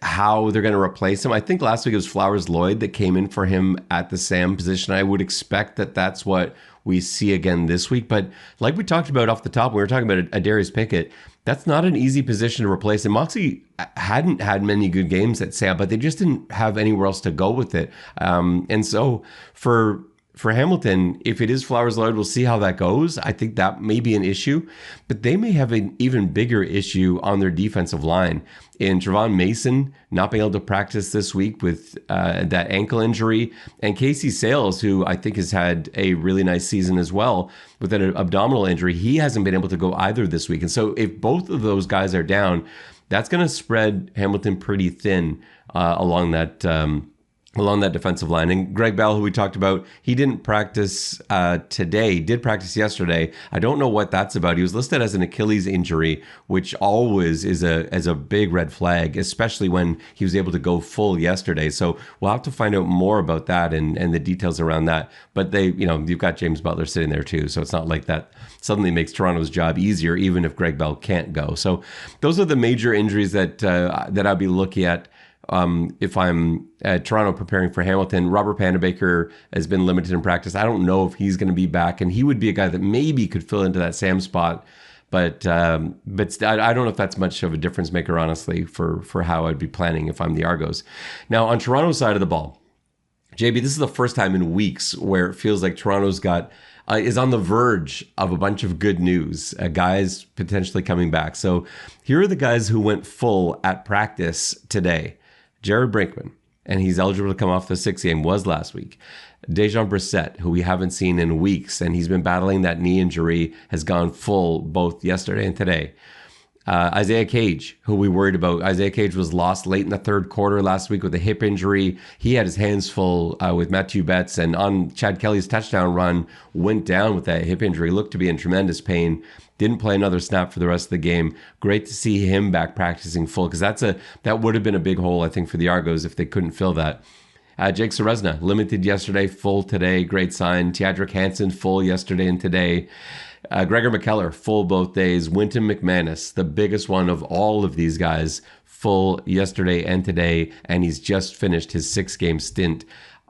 how they're going to replace him. I think last week it was Flowers Lloyd that came in for him at the Sam position. I would expect that that's what we see again this week. But like we talked about off the top, we were talking about Adarius Pickett. That's not an easy position to replace. And Moxie hadn't had many good games at Sam, but they just didn't have anywhere else to go with it. And so for Hamilton, if it is Flowers Lloyd, we'll see how that goes. I think that may be an issue, but they may have an even bigger issue on their defensive line. In Trevon Mason not being able to practice this week with that ankle injury, and Casey Sales, who I think has had a really nice season as well with an abdominal injury, he hasn't been able to go either this week. And so if both of those guys are down, that's going to spread Hamilton pretty thin along that defensive line. And Greg Bell, who we talked about, he didn't practice today. He did practice yesterday. I don't know what that's about. He was listed as an Achilles injury, which always is a big red flag, especially when he was able to go full yesterday. So we'll have to find out more about that and the details around that. But you've got James Butler sitting there too. So it's not like that suddenly makes Toronto's job easier, even if Greg Bell can't go. So those are the major injuries that I'll be looking at. If I'm at Toronto preparing for Hamilton. Robert Pannebaker has been limited in practice. I don't know if he's going to be back, and he would be a guy that maybe could fill into that Sam spot. But I don't know if that's much of a difference maker, honestly, for how I'd be planning if I'm the Argos. Now, on Toronto's side of the ball, JB, this is the first time in weeks where it feels like Toronto's is on the verge of a bunch of good news, guys potentially coming back. So here are the guys who went full at practice today. Jared Brinkman, and he's eligible to come off the 6th game, was last week. Dejan Brissett, who we haven't seen in weeks, and he's been battling that knee injury, has gone full both yesterday and today. Isaiah Cage, who we worried about. Isaiah Cage was lost late in the third quarter last week with a hip injury. He had his hands full with Matthew Betts, and on Chad Kelly's touchdown run, went down with that hip injury, looked to be in tremendous pain. Didn't play another snap for the rest of the game. Great to see him back practicing full, because that would have been a big hole, I think, for the Argos if they couldn't fill that. Jake Serezna, limited yesterday, full today. Great sign. Teodric Hansen, full yesterday and today. Gregor McKellar, full both days. Wynton McManus, the biggest one of all of these guys, full yesterday and today, and he's just finished his 6-game stint.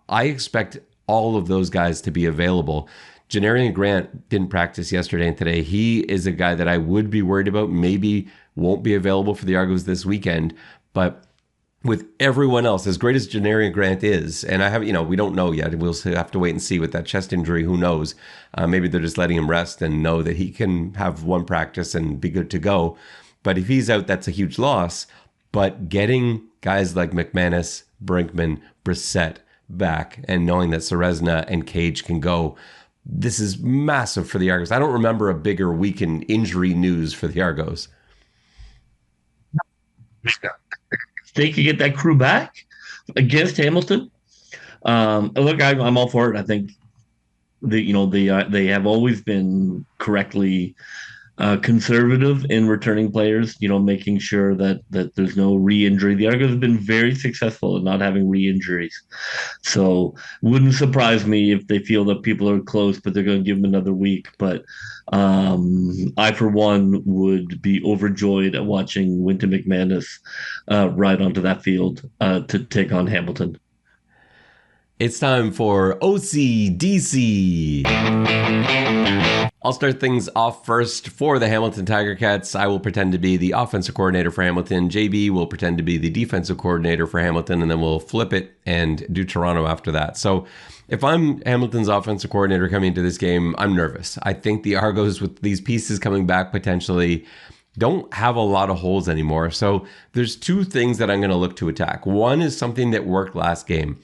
I expect all of those guys to be available. Janarian Grant didn't practice yesterday and today. He is a guy that I would be worried about, maybe won't be available for the Argos this weekend. But with everyone else, as great as Janarian Grant is, and we don't know yet. We'll have to wait and see with that chest injury. Who knows? Maybe they're just letting him rest and know that he can have one practice and be good to go. But if he's out, that's a huge loss. But getting guys like McManus, Brinkman, Brissett back, and knowing that Serezna and Cage can go, this is massive for the Argos. I don't remember a bigger week in injury news for the Argos. They could get that crew back against Hamilton. Look, I'm all for it. I think they have always been correctly conservative in returning players. Making sure that there's no re-injury. The Argos have been very successful in not having re-injuries, so wouldn't surprise me if they feel that people are close, but they're going to give them another week. But I, for one, would be overjoyed at watching Wynton McManus ride onto that field to take on Hamilton. It's time for OCDC. I'll start things off first for the Hamilton Tiger Cats. I will pretend to be the offensive coordinator for Hamilton. JB will pretend to be the defensive coordinator for Hamilton, and then we'll flip it and do Toronto after that. So if I'm Hamilton's offensive coordinator coming into this game, I'm nervous. I think the Argos, with these pieces coming back potentially, don't have a lot of holes anymore. So there's two things that I'm going to look to attack. One is something that worked last game.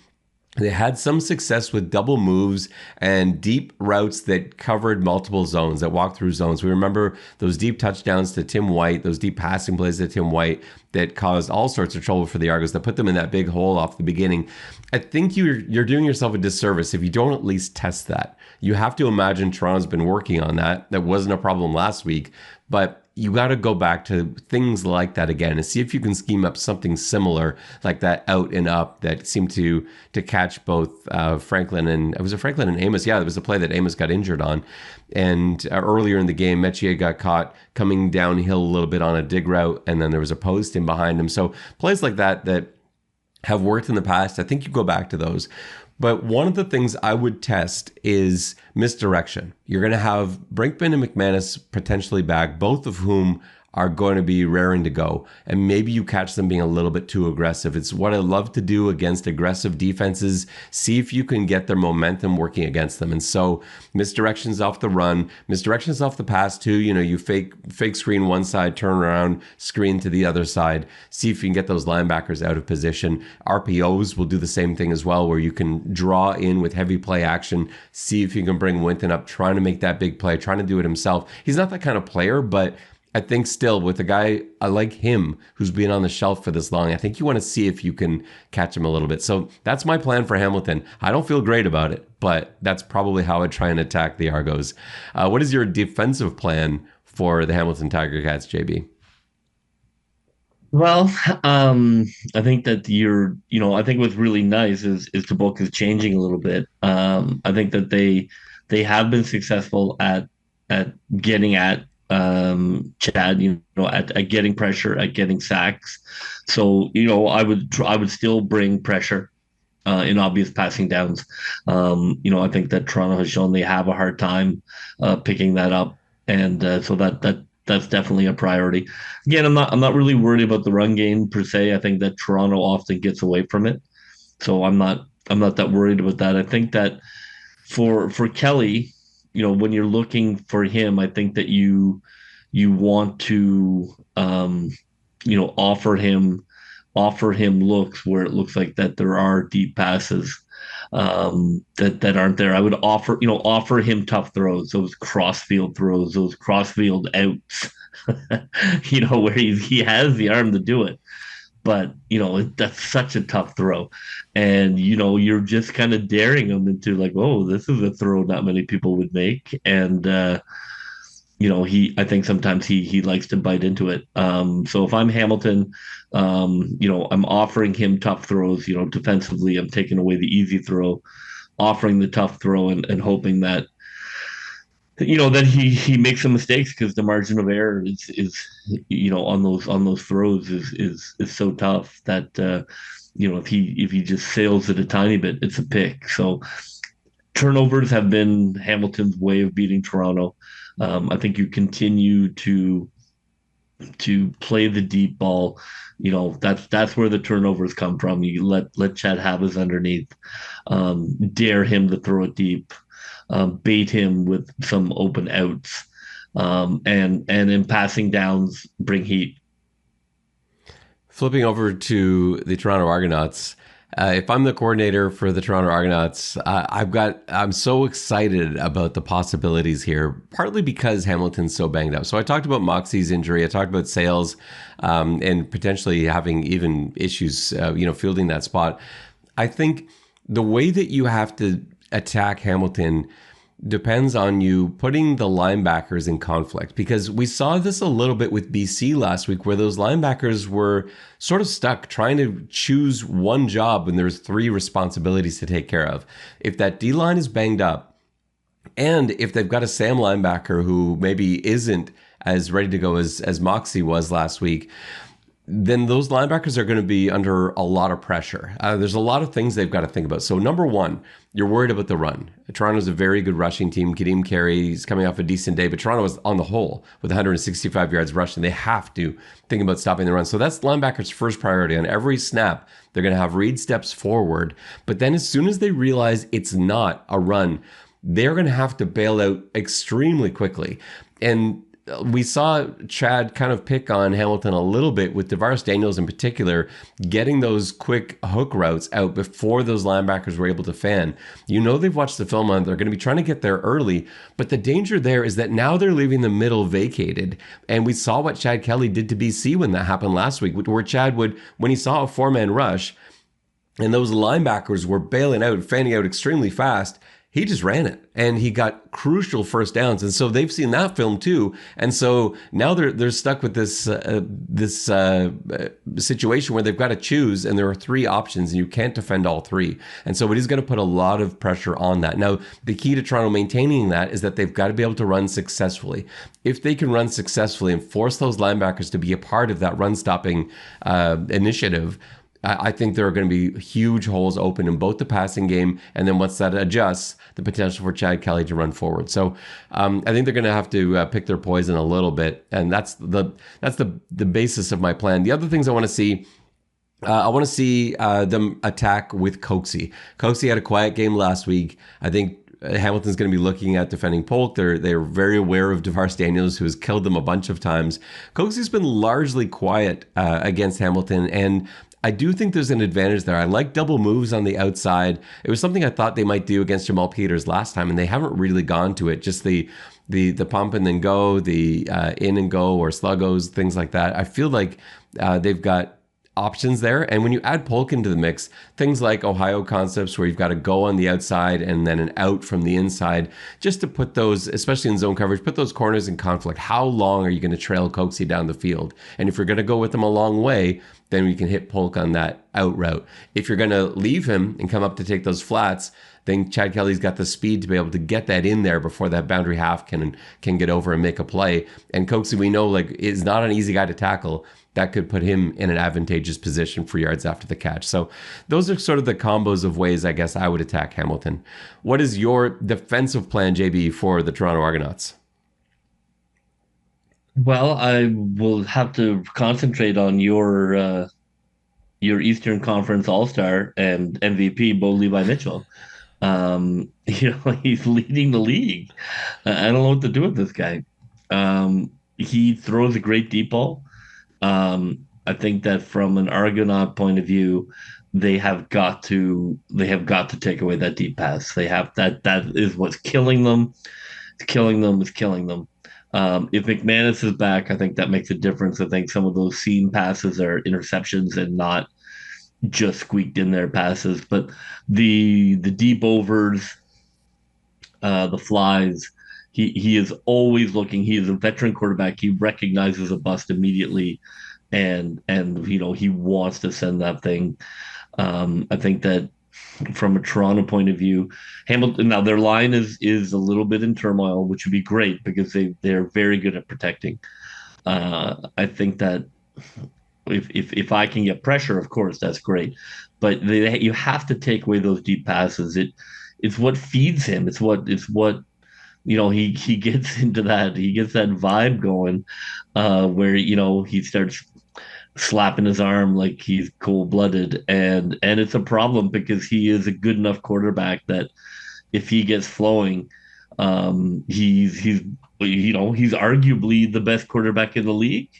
They had some success with double moves and deep routes that covered multiple zones, that walked through zones. We remember those deep touchdowns to Tim White, those deep passing plays to Tim White that caused all sorts of trouble for the Argos, that put them in that big hole off the beginning. I think you're doing yourself a disservice if you don't at least test that. You have to imagine Toronto's been working on that. That wasn't a problem last week, but you got to go back to things like that again and see if you can scheme up something similar like that out and up that seemed to catch both Franklin and was it Franklin and Amos? Yeah, there was a play that Amos got injured on, and earlier in the game, Metier got caught coming downhill a little bit on a dig route, and then there was a post in behind him. So plays like that have worked in the past. I think you go back to those. But one of the things I would test is misdirection. You're going to have Brinkman and McManus potentially back, both of whom are going to be raring to go. And maybe you catch them being a little bit too aggressive. It's what I love to do against aggressive defenses. See if you can get their momentum working against them. And so misdirections off the run, misdirections off the pass too. You fake screen one side, turn around, screen to the other side. See if you can get those linebackers out of position. RPOs will do the same thing as well, where you can draw in with heavy play action. See if you can bring Winton up, trying to make that big play, trying to do it himself. He's not that kind of player, but I think still with a guy like him who's been on the shelf for this long, I think you want to see if you can catch him a little bit. So that's my plan for Hamilton. I don't feel great about it, but that's probably how I try and attack the Argos. What is your defensive plan for the Hamilton Tiger Cats, JB? Well, I think that I think what's really nice is the book is changing a little bit. I think that they have been successful at getting at Chad, at getting pressure, at getting sacks. So, I would still bring pressure in obvious passing downs. I think that Toronto has shown they have a hard time picking that up, and so that's definitely a priority. Again, I'm not really worried about the run game per se. I think that Toronto often gets away from it, so I'm not that worried about that. I think that for Kelly, when you're looking for him, I think that you want to offer him looks where it looks like that there are deep passes that aren't there. I would offer him tough throws, those crossfield throws, those crossfield outs, where he has the arm to do it. But that's such a tough throw, and you're just kind of daring him into like, oh, this is a throw not many people would make, and I think sometimes he likes to bite into it. So if I'm Hamilton, I'm offering him tough throws. Defensively, I'm taking away the easy throw, offering the tough throw, and hoping that that he makes some mistakes, because the margin of error is on those throws is so tough that if he just sails it a tiny bit, it's a pick. So turnovers have been Hamilton's way of beating Toronto. I think you continue to play the deep ball. That's where the turnovers come from. You let Chad have his underneath, dare him to throw it deep. Bait him with some open outs, and in passing downs, bring heat. Flipping over to the Toronto Argonauts, if I'm the coordinator for the Toronto Argonauts, I'm so excited about the possibilities here, partly because Hamilton's so banged up. So I talked about Moxie's injury, I talked about Sales, and potentially having even issues, fielding that spot. I think the way that you have to attack Hamilton depends on you putting the linebackers in conflict, because we saw this a little bit with BC last week, where those linebackers were sort of stuck trying to choose one job when there's three responsibilities to take care of. If that D-line is banged up, and if they've got a Sam linebacker who maybe isn't as ready to go as Moxie was last week, then those linebackers are going to be under a lot of pressure. There's a lot of things they've got to think about. So number one, you're worried about the run. Toronto's a very good rushing team. Kadeem Carey's coming off a decent day, but Toronto is on the whole with 165 yards rushing. They have to think about stopping the run. So that's linebackers' first priority. On every snap, they're going to have read steps forward. But then as soon as they realize it's not a run, they're going to have to bail out extremely quickly. And we saw Chad kind of pick on Hamilton a little bit with DeVaris Daniels in particular, getting those quick hook routes out before those linebackers were able to fan. You know they've watched the film on. They're going to be trying to get there early, but the danger there is that now they're leaving the middle vacated. And we saw what Chad Kelly did to BC when that happened last week, where Chad would, when he saw a four-man rush and those linebackers were bailing out, fanning out extremely fast, he just ran it and he got crucial first downs. And so they've seen that film too. And so now they're stuck with this situation where they've got to choose, and there are three options and you can't defend all three. And so it is going to put a lot of pressure on that. Now, the key to Toronto maintaining that is that they've got to be able to run successfully. If they can run successfully and force those linebackers to be a part of that run stopping initiative, I think there are going to be huge holes open in both the passing game, and then once that adjusts, the potential for Chad Kelly to run forward. So I think they're going to have to pick their poison a little bit, and that's the basis of my plan. The other things I want to see them attack with Coxie. Coxie had a quiet game last week. I think Hamilton's going to be looking at defending Polk. They're very aware of DeVaris Daniels, who has killed them a bunch of times. Coxie's been largely quiet against Hamilton, and I do think there's an advantage there. I like double moves on the outside. It was something I thought they might do against Jamal Peters last time, and they haven't really gone to it. Just the pump and then go, the in and go or sluggos, things like that. I feel like they've got options there. And when you add Polk into the mix, things like Ohio concepts where you've got to go on the outside and then an out from the inside, just to put those, especially in zone coverage, put those corners in conflict. How long are you going to trail Coxie down the field? And if you're going to go with them a long way, then we can hit Polk on that out route. If you're going to leave him and come up to take those flats, then Chad Kelly's got the speed to be able to get that in there before that boundary half can get over and make a play. And Coxie, we know, is not an easy guy to tackle. That could put him in an advantageous position for yards after the catch. So those are sort of the combos of ways I guess I would attack Hamilton. What is your defensive plan, JB, for the Toronto Argonauts? Well, I will have to concentrate on your Eastern Conference All-Star and MVP, Bo Levi Mitchell. He's leading the league. I don't know what to do with this guy. He throws a great deep ball. I think that from an Argonaut point of view, they have got to take away that deep pass. They have that is what's killing them. It's killing them. It's killing them. If McManus is back, I think that makes a difference. I think some of those seam passes are interceptions and not just squeaked in there passes. But the deep overs, the flies, he is always looking. He is a veteran quarterback. He recognizes a bust immediately, and he wants to send that thing. I think that from a Toronto point of view, Hamilton, now their line is a little bit in turmoil, which would be great because they're very good at protecting. I think that if I can get pressure, of course, that's great. But you have to take away those deep passes. It's what feeds him. It's what he gets into that. He gets that vibe going where he starts slapping his arm like he's cold-blooded, and it's a problem because he is a good enough quarterback that if he gets flowing, he's arguably the best quarterback in the league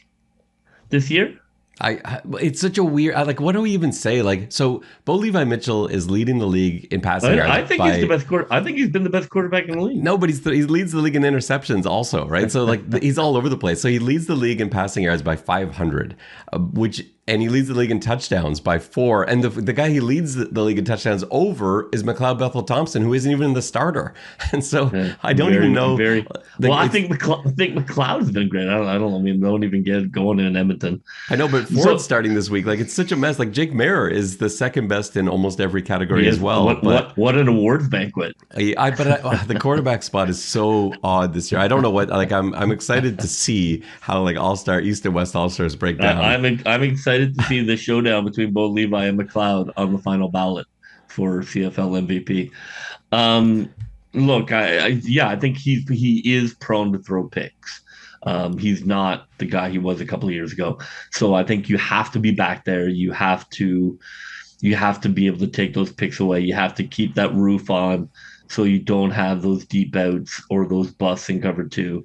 this year. It's such a weird. What do we even say? So Bo Levi Mitchell is leading the league in passing yards. I think he's the best quarterback. I think he's been the best quarterback in the league. No, but he leads the league in interceptions also, right? So he's all over the place. So he leads the league in passing yards by 500, which and he leads the league in touchdowns by 4. And the guy he leads the league in touchdowns over is McLeod Bethel-Thompson, who isn't even the starter. And so I don't even know. Well, I think McLeod's been great. I don't know. I mean, don't even get going in Edmonton. I know, but Ford's starting this week. Like, it's such a mess. Like, Jake Mayer is the second best in almost every category as well. What an awards banquet! The quarterback spot is so odd this year. I don't know what. Like, I'm excited to see how like All-Star East and West All-Stars break down. I'm excited to see the showdown between Bo Levi and McLeod on the final ballot for CFL MVP. Look, I think he is prone to throw picks. He's not the guy he was a couple of years ago. So I think you have to be back there. You have to be able to take those picks away. You have to keep that roof on so you don't have those deep outs or those busts in cover 2,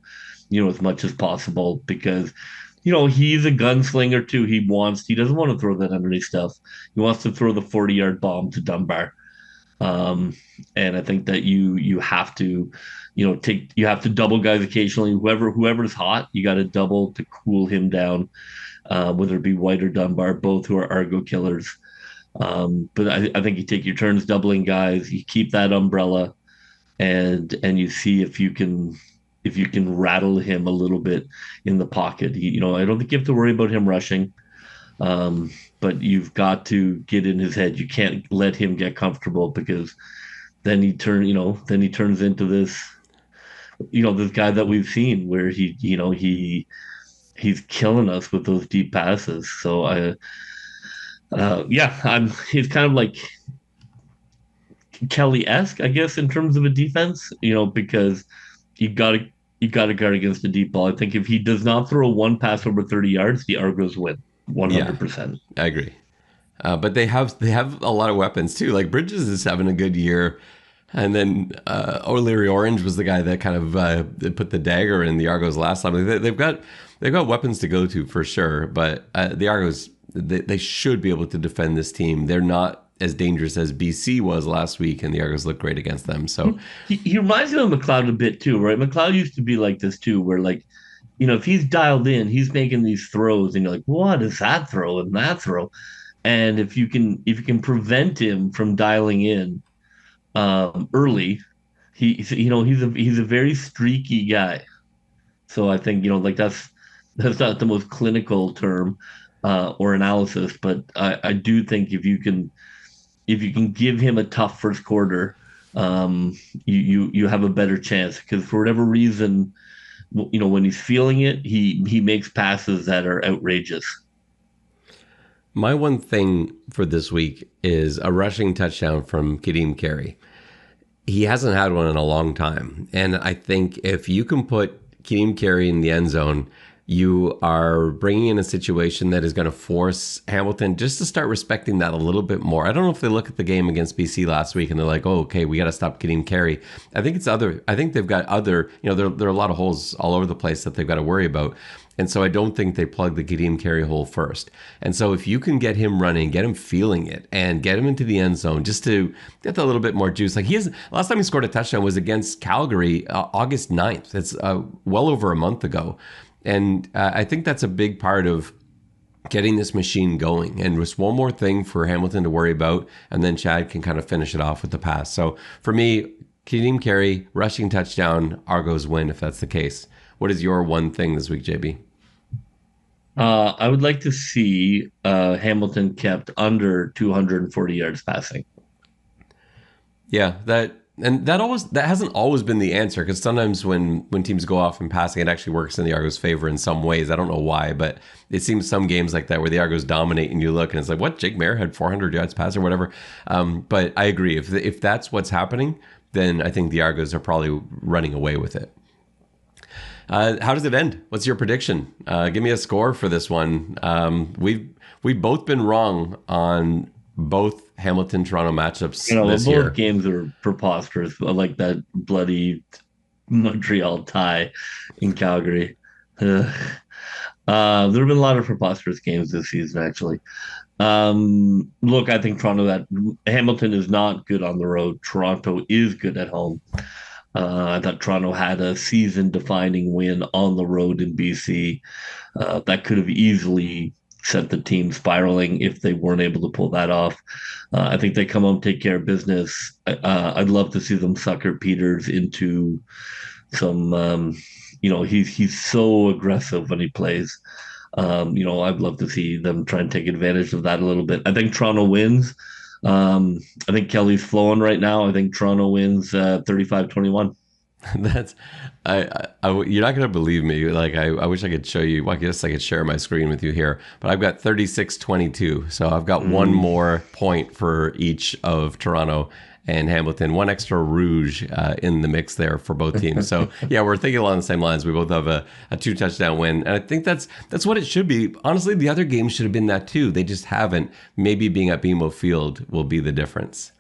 as much as possible, because he's a gunslinger too. He doesn't want to throw that underneath stuff. He wants to throw the 40-yard bomb to Dunbar. And I think that you have to, you have to double guys occasionally. Whoever's hot, you got to double to cool him down, whether it be White or Dunbar, both who are Argo killers. But I think you take your turns doubling guys, you keep that umbrella, and you see if you can rattle him a little bit in the pocket. I don't think you have to worry about him rushing. But you've got to get in his head. You can't let him get comfortable, because then he turns into this, this guy that we've seen where he's killing us with those deep passes. So he's kind of like Kelly-esque, I guess, in terms of a defense, because you got to guard against the deep ball. I think if he does not throw one pass over 30 yards, the Argos win. 100%. Yeah, I agree. But they have a lot of weapons too. Like, Bridges is having a good year, and then O'Leary Orange was the guy that kind of put the dagger in the Argos last time. They've got weapons to go to for sure. But the Argos, they should be able to defend this team. They're not as dangerous as BC was last week, and the Argos look great against them. So he reminds me of McLeod a bit too, right? McLeod used to be like this too, where like, if he's dialed in, he's making these throws, and you're like, what is that throw and that throw? And if you can prevent him from dialing in early, he's a very streaky guy. So I think like that's not the most clinical term or analysis, but I do think if you can give him a tough first quarter, you have a better chance, because for whatever reason, when he's feeling it, he makes passes that are outrageous. My one thing for this week is a rushing touchdown from Kadeem Carey. He hasn't had one in a long time. And I think if you can put Kadeem Carey in the end zone, you are bringing in a situation that is going to force Hamilton just to start respecting that a little bit more. I don't know if they look at the game against BC last week and they're like, oh, okay, we got to stop Kadeem Carey. I think they've got other, there are a lot of holes all over the place that they've got to worry about. And so I don't think they plug the Kadeem Carey hole first. And so if you can get him running, get him feeling it, and get him into the end zone just to get that little bit more juice. Like, last time he scored a touchdown was against Calgary, August 9th. It's well over a month ago. And I think that's a big part of getting this machine going. And just one more thing for Hamilton to worry about, and then Chad can kind of finish it off with the pass. So for me, Kadeem Carey, rushing touchdown, Argos win if that's the case. What is your one thing this week, JB? I would like to see Hamilton kept under 240 yards passing. Yeah, that hasn't always been the answer, because sometimes when teams go off in passing, it actually works in the Argos' favor in some ways. I don't know why, but it seems some games like that where the Argos dominate and you look and it's like, what, Jake Mayer had 400 yards pass or whatever. But I agree. If that's what's happening, then I think the Argos are probably running away with it. How does it end? What's your prediction? Give me a score for this one. We've both been wrong on both Hamilton-Toronto matchups this year. Both games are preposterous, like that bloody Montreal tie in Calgary. There have been a lot of preposterous games this season, actually. Look, I think Hamilton is not good on the road. Toronto is good at home. I thought Toronto had a season-defining win on the road in BC that could have easily set the team spiraling if they weren't able to pull that off. I think they come home, take care of business. I'd love to see them sucker Peters into some. He's so aggressive when he plays. I'd love to see them try and take advantage of that a little bit. I think Toronto wins. I think Kelly's flowing right now. I think Toronto wins 35-21. That's you're not gonna believe me. Like I wish I could show you. Well, I guess I could share my screen with you here. But I've got 36-22. So I've got one more point for each of Toronto and Hamilton. One extra rouge in the mix there for both teams. So yeah, we're thinking along the same lines. We both have a 2-touchdown win, and I think that's what it should be. Honestly, the other games should have been that too. They just haven't. Maybe being at BMO Field will be the difference.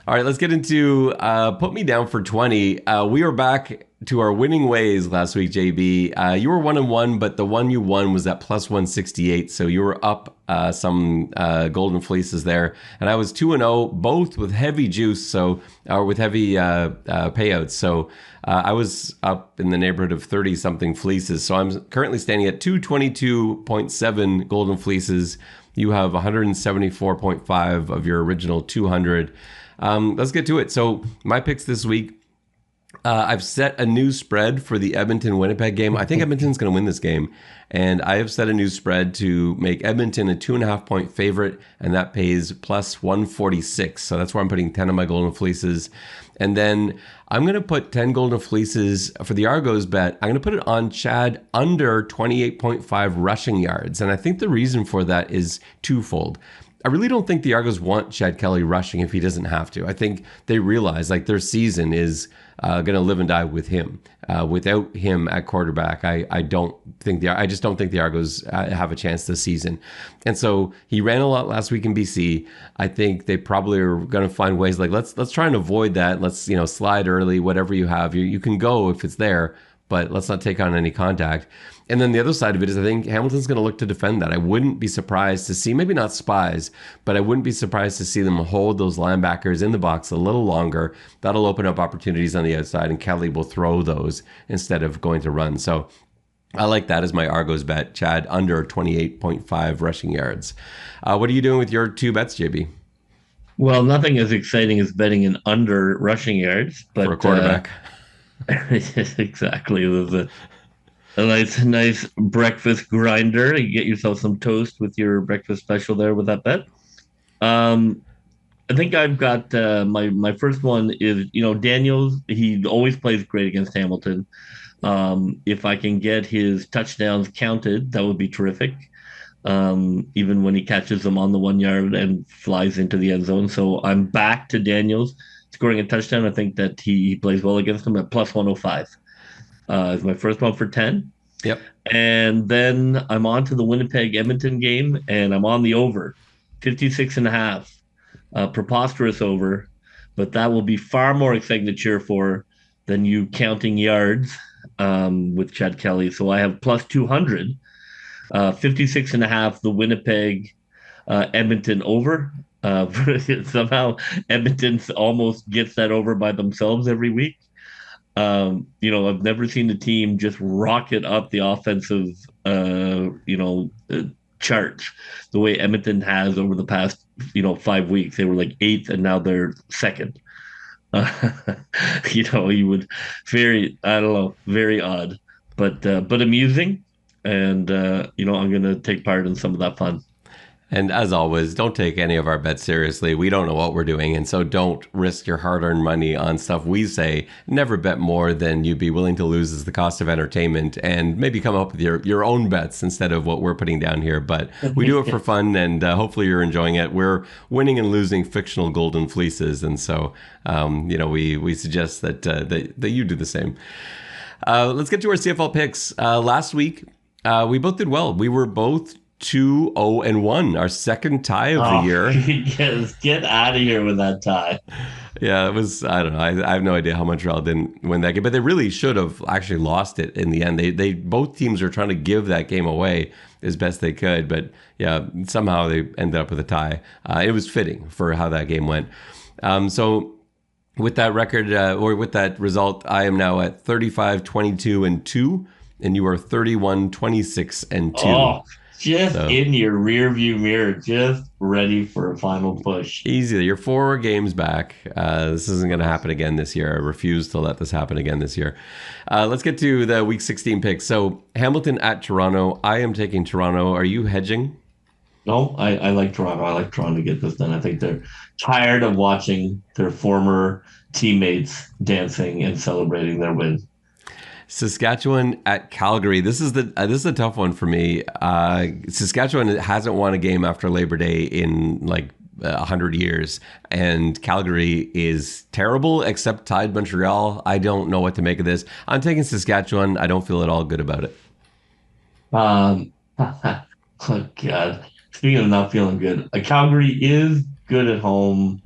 All right, let's get into Put Me Down for 20. We are back to our winning ways last week, JB. You were 1-1, but the one you won was at plus 168, so you were up some golden fleeces there. And I was 2-0, both with heavy juice, or with heavy payouts. So I was up in the neighborhood of 30-something fleeces. So I'm currently standing at 222.7 golden fleeces. You have 174.5 of your original 200. Let's get to it. So my picks this week, I've set a new spread for the Edmonton-Winnipeg game. I think Edmonton's going to win this game. And I have set a new spread to make Edmonton a 2.5-point favorite, and that pays plus 146. So that's where I'm putting 10 of my golden fleeces. And then I'm going to put 10 golden fleeces for the Argos bet. I'm going to put it on Chad under 28.5 rushing yards. And I think the reason for that is twofold. I really don't think the Argos want Chad Kelly rushing if he doesn't have to. I think they realize like their season is going to live and die with him. Without him at quarterback, I just don't think the Argos have a chance this season. And so he ran a lot last week in BC. I think they probably are going to find ways like let's try and avoid that. Let's slide early, whatever you have. You can go if it's there, but let's not take on any contact. And then the other side of it is I think Hamilton's going to look to defend that. I wouldn't be surprised to see, maybe not spies, but I wouldn't be surprised to see them hold those linebackers in the box a little longer. That'll open up opportunities on the outside, and Kelly will throw those instead of going to run. So I like that as my Argos bet, Chad, under 28.5 rushing yards. What are you doing with your two bets, JB? Well, nothing as exciting as betting an under rushing yards. But, for a quarterback. Exactly. It was a nice breakfast grinder. You get yourself some toast with your breakfast special there with that bet. I think I've got my first one is, Daniels. He always plays great against Hamilton. If I can get his touchdowns counted, that would be terrific. Even when he catches them on the 1 yard and flies into the end zone. So I'm back to Daniels scoring a touchdown. I think that he plays well against him at plus 105. Is my first one for 10. Yep. And then I'm on to the Winnipeg-Edmonton game, and I'm on the over, 56.5. Preposterous over, but that will be far more exciting to cheer for than you counting yards with Chad Kelly. So I have plus 200, 56.5, the Winnipeg Edmonton over. Somehow Edmonton almost gets that over by themselves every week. I've never seen a team just rocket up the offensive, charts the way Edmonton has over the past, 5 weeks. They were like 8th, and now they're 2nd. You would very odd, but amusing, and I'm going to take part in some of that fun. And as always, don't take any of our bets seriously. We don't know what we're doing, and so don't risk your hard-earned money on stuff we say. Never bet more than you'd be willing to lose as the cost of entertainment, and maybe come up with your own bets instead of what we're putting down here. But we do it for fun, and hopefully you're enjoying it. We're winning and losing fictional golden fleeces, and so we suggest that you do the same. Let's get to our CFL picks. Last week, we both did well. We were both 2-0-1, our second tie of the year. Yes, get out of here with that tie. Yeah, it was, I don't know. I have no idea how Montreal didn't win that game, but they really should have actually lost it in the end. They both teams are trying to give that game away as best they could, but yeah, somehow they ended up with a tie. It was fitting for how that game went. So with that record, or with that result, I am now at 35-22-2, and you are 31-26-2. Just So, in your rear view mirror, just ready for a final push. easy. You're 4 games back. This isn't going to happen again this year. I refuse to let this happen again this year. Let's get to the Week 16 picks. So Hamilton at Toronto. I am taking Toronto. Are you hedging? No, I like Toronto. I like Toronto to get this done. I think they're tired of watching their former teammates dancing and celebrating their win. Saskatchewan at Calgary. This is a tough one for me. Saskatchewan hasn't won a game after Labor Day in like 100 years, and Calgary is terrible except tied Montreal. I don't know what to make of this. I'm taking Saskatchewan. I don't feel at all good about it. Oh God. Speaking of not feeling good, Calgary is good at home.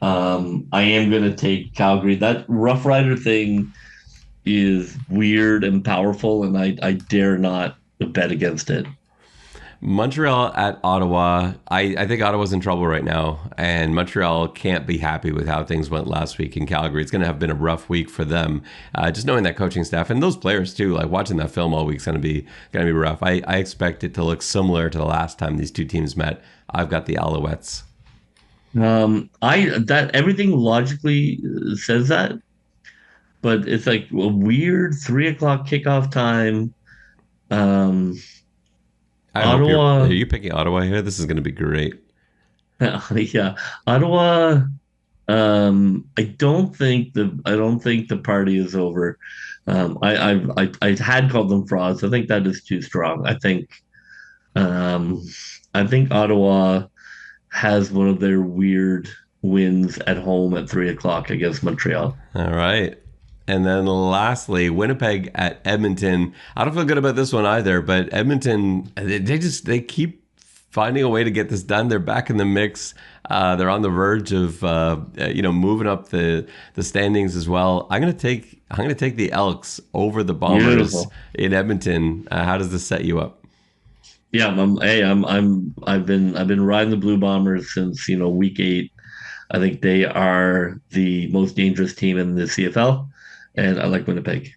I am going to take Calgary. That Rough Rider thing is weird and powerful, and I dare not bet against it. Montreal at Ottawa. I think Ottawa's in trouble right now, and Montreal can't be happy with how things went last week in Calgary. It's going to have been a rough week for them. Just knowing that coaching staff and those players too, like watching that film all week is going to be rough. I expect it to look similar to the last time these two teams met. I've got the Alouettes. That everything logically says that, but it's like a weird 3 o'clock kickoff time. Ottawa. Are you picking Ottawa here? This is going to be great. Yeah, Ottawa. I don't think the party is over. I had called them frauds. I think that is too strong. I think Ottawa has one of their weird wins at home at 3 o'clock against Montreal. All right. And then lastly, Winnipeg at Edmonton. I don't feel good about this one either, but Edmonton, they keep finding a way to get this done. They're back in the mix. They're on the verge of moving up the standings as well. I'm gonna take the Elks over the Bombers. Beautiful. In Edmonton. How does this set you up? Yeah, I've been riding the Blue Bombers since week 8. I think they are the most dangerous team in the CFL. And I like Winnipeg.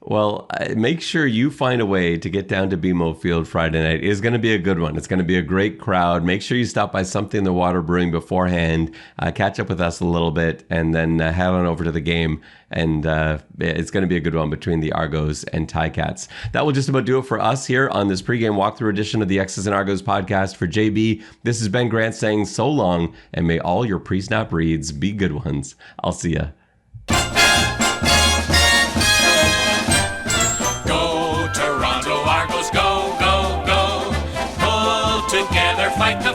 Well, make sure you find a way to get down to BMO Field Friday night. It's going to be a good one. It's going to be a great crowd. Make sure you stop by Something in the Water Brewing beforehand, catch up with us a little bit, and then head on over to the game. And it's going to be a good one between the Argos and Ticats. That will just about do it for us here on this pregame walkthrough edition of the X's and Argos podcast. For JB, this is Ben Grant saying so long, and may all your pre-snap reads be good ones. I'll see ya. Argos, go, go, go. Pull together, fight the